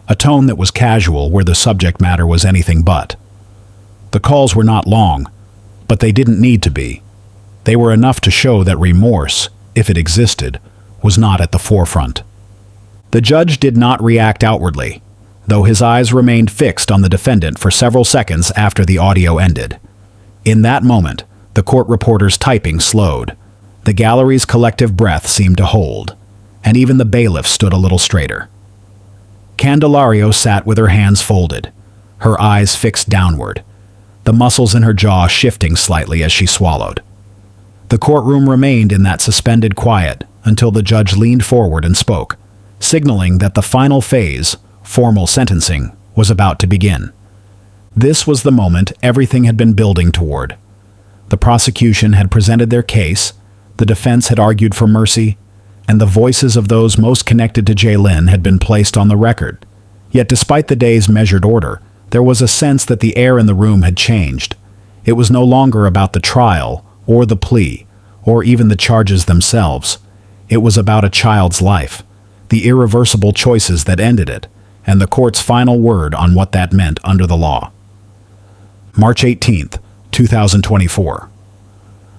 a tone that was casual where the subject matter was anything but. The calls were not long, but they didn't need to be. They were enough to show that remorse, if it existed, was not at the forefront. The judge did not react outwardly, though his eyes remained fixed on the defendant for several seconds after the audio ended. In that moment, the court reporter's typing slowed. The gallery's collective breath seemed to hold, and even the bailiff stood a little straighter. Candelario sat with her hands folded, her eyes fixed downward, the muscles in her jaw shifting slightly as she swallowed. The courtroom remained in that suspended quiet until the judge leaned forward and spoke, signaling that the final phase, formal sentencing, was about to begin. This was the moment everything had been building toward. The prosecution had presented their case, the defense had argued for mercy, and the voices of those most connected to Jaylin had been placed on the record. Yet despite the day's measured order, there was a sense that the air in the room had changed. It was no longer about the trial, or the plea, or even the charges themselves. It was about a child's life, the irreversible choices that ended it, and the court's final word on what that meant under the law. March 18, 2024.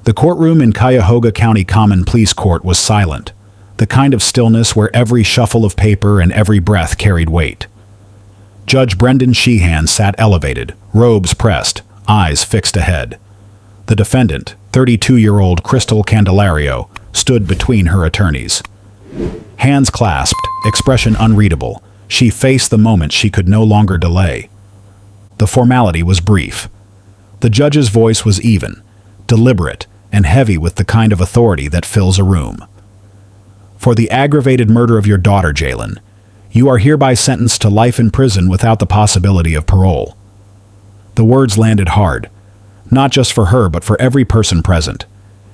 The courtroom in Cuyahoga County Common Pleas Court was silent, the kind of stillness where every shuffle of paper and every breath carried weight. Judge Brendan Sheehan sat elevated, robes pressed, eyes fixed ahead. The defendant, 32-year-old Crystal Candelario, stood between her attorneys. Hands clasped, expression unreadable, she faced the moment she could no longer delay. The formality was brief. The judge's voice was even, deliberate, and heavy with the kind of authority that fills a room. For the aggravated murder of your daughter, Jaylin, you are hereby sentenced to life in prison without the possibility of parole. The words landed hard, not just for her but for every person present.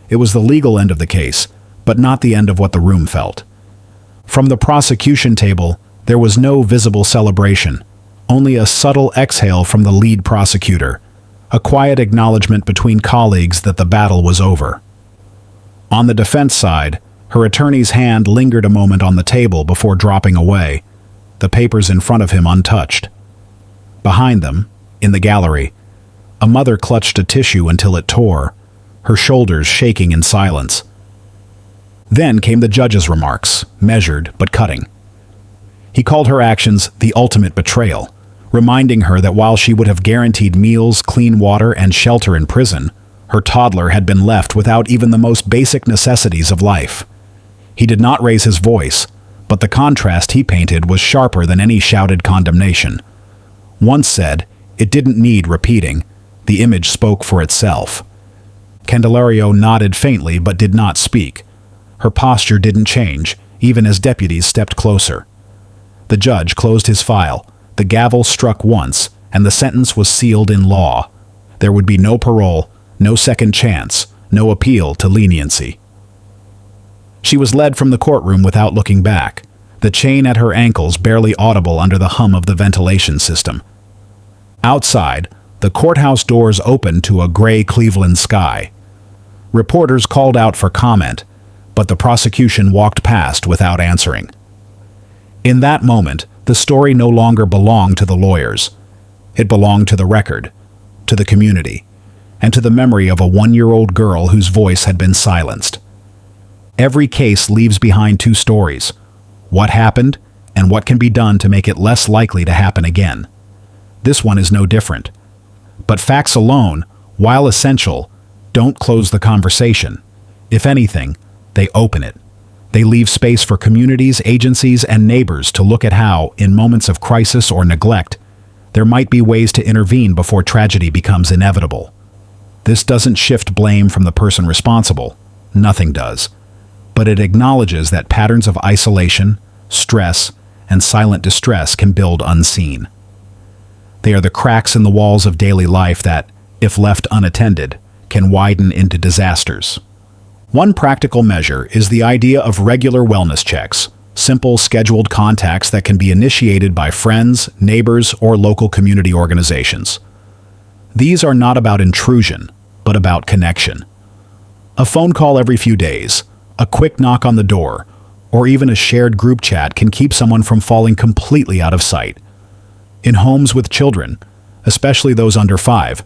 It was the legal end of the case, but not the end of what the room felt. From the prosecution table, there was no visible celebration, only a subtle exhale from the lead prosecutor, a quiet acknowledgement between colleagues that the battle was over. On the defense side, her attorney's hand lingered a moment on the table before dropping away, the papers in front of him untouched. Behind them, in the gallery, a mother clutched a tissue until it tore, her shoulders shaking in silence. Then came the judge's remarks, measured but cutting. He called her actions the ultimate betrayal, reminding her that while she would have guaranteed meals, clean water, and shelter in prison, her toddler had been left without even the most basic necessities of life. He did not raise his voice, but the contrast he painted was sharper than any shouted condemnation. Once said, it didn't need repeating. The image spoke for itself. Candelario nodded faintly but did not speak. Her posture didn't change, even as deputies stepped closer. The judge closed his file, the gavel struck once, and the sentence was sealed in law. There would be no parole, no second chance, no appeal to leniency. She was led from the courtroom without looking back, the chain at her ankles barely audible under the hum of the ventilation system. Outside, the courthouse doors opened to a gray Cleveland sky. Reporters called out for comment, but the prosecution walked past without answering. In that moment, the story no longer belonged to the lawyers. It belonged to the record, to the community, and to the memory of a 1-year-old girl whose voice had been silenced. Every case leaves behind two stories: what happened and what can be done to make it less likely to happen again. This one is no different. But facts alone, while essential, don't close the conversation. If anything, they open it. They leave space for communities, agencies, and neighbors to look at how, in moments of crisis or neglect, there might be ways to intervene before tragedy becomes inevitable. This doesn't shift blame from the person responsible. Nothing does. But it acknowledges that patterns of isolation, stress, and silent distress can build unseen. They are the cracks in the walls of daily life that, if left unattended, can widen into disasters. One practical measure is the idea of regular wellness checks, simple scheduled contacts that can be initiated by friends, neighbors, or local community organizations. These are not about intrusion, but about connection. A phone call every few days, a quick knock on the door, or even a shared group chat can keep someone from falling completely out of sight. In homes with children, especially those under 5,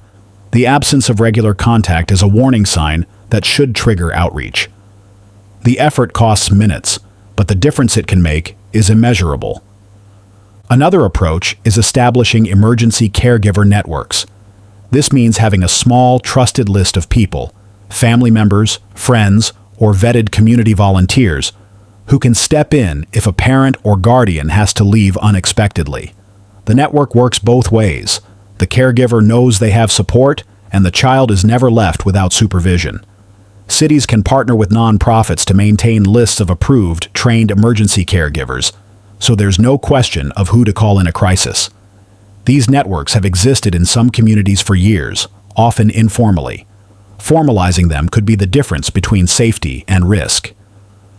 the absence of regular contact is a warning sign that should trigger outreach. The effort costs minutes, but the difference it can make is immeasurable. Another approach is establishing emergency caregiver networks. This means having a small, trusted list of people, family members, friends, or vetted community volunteers, who can step in if a parent or guardian has to leave unexpectedly. The network works both ways. The caregiver knows they have support, and the child is never left without supervision. Cities can partner with nonprofits to maintain lists of approved, trained emergency caregivers, so there's no question of who to call in a crisis. These networks have existed in some communities for years, often informally. Formalizing them could be the difference between safety and risk.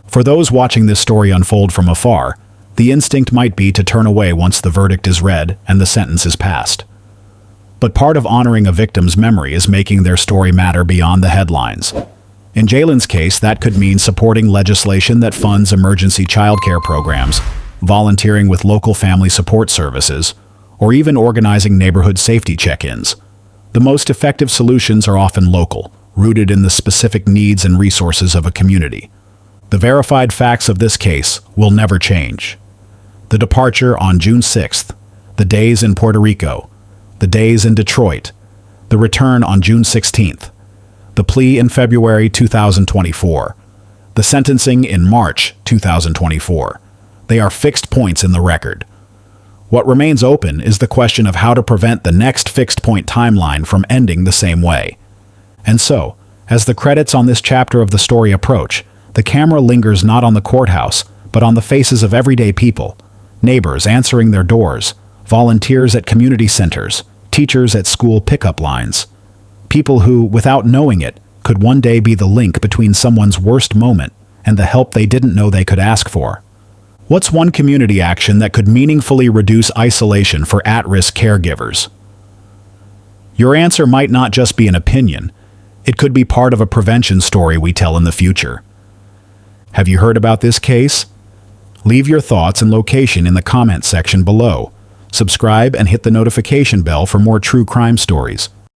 For those watching this story unfold from afar, the instinct might be to turn away once the verdict is read and the sentence is passed. But part of honoring a victim's memory is making their story matter beyond the headlines. In Jalen's case, that could mean supporting legislation that funds emergency childcare programs, volunteering with local family support services, or even organizing neighborhood safety check-ins. The most effective solutions are often local, rooted in the specific needs and resources of a community. The verified facts of this case will never change. The departure on June 6th, the days in Puerto Rico, the days in Detroit, the return on June 16th, the plea in February 2024, the sentencing in March 2024. They are fixed points in the record. What remains open is the question of how to prevent the next fixed point timeline from ending the same way. And so, as the credits on this chapter of the story approach, the camera lingers not on the courthouse, but on the faces of everyday people, neighbors answering their doors, volunteers at community centers, teachers at school pickup lines. People who, without knowing it, could one day be the link between someone's worst moment and the help they didn't know they could ask for. What's one community action that could meaningfully reduce isolation for at-risk caregivers? Your answer might not just be an opinion. It could be part of a prevention story we tell in the future. Have you heard about this case? Leave your thoughts and location in the comment section below. Subscribe and hit the notification bell for more true crime stories.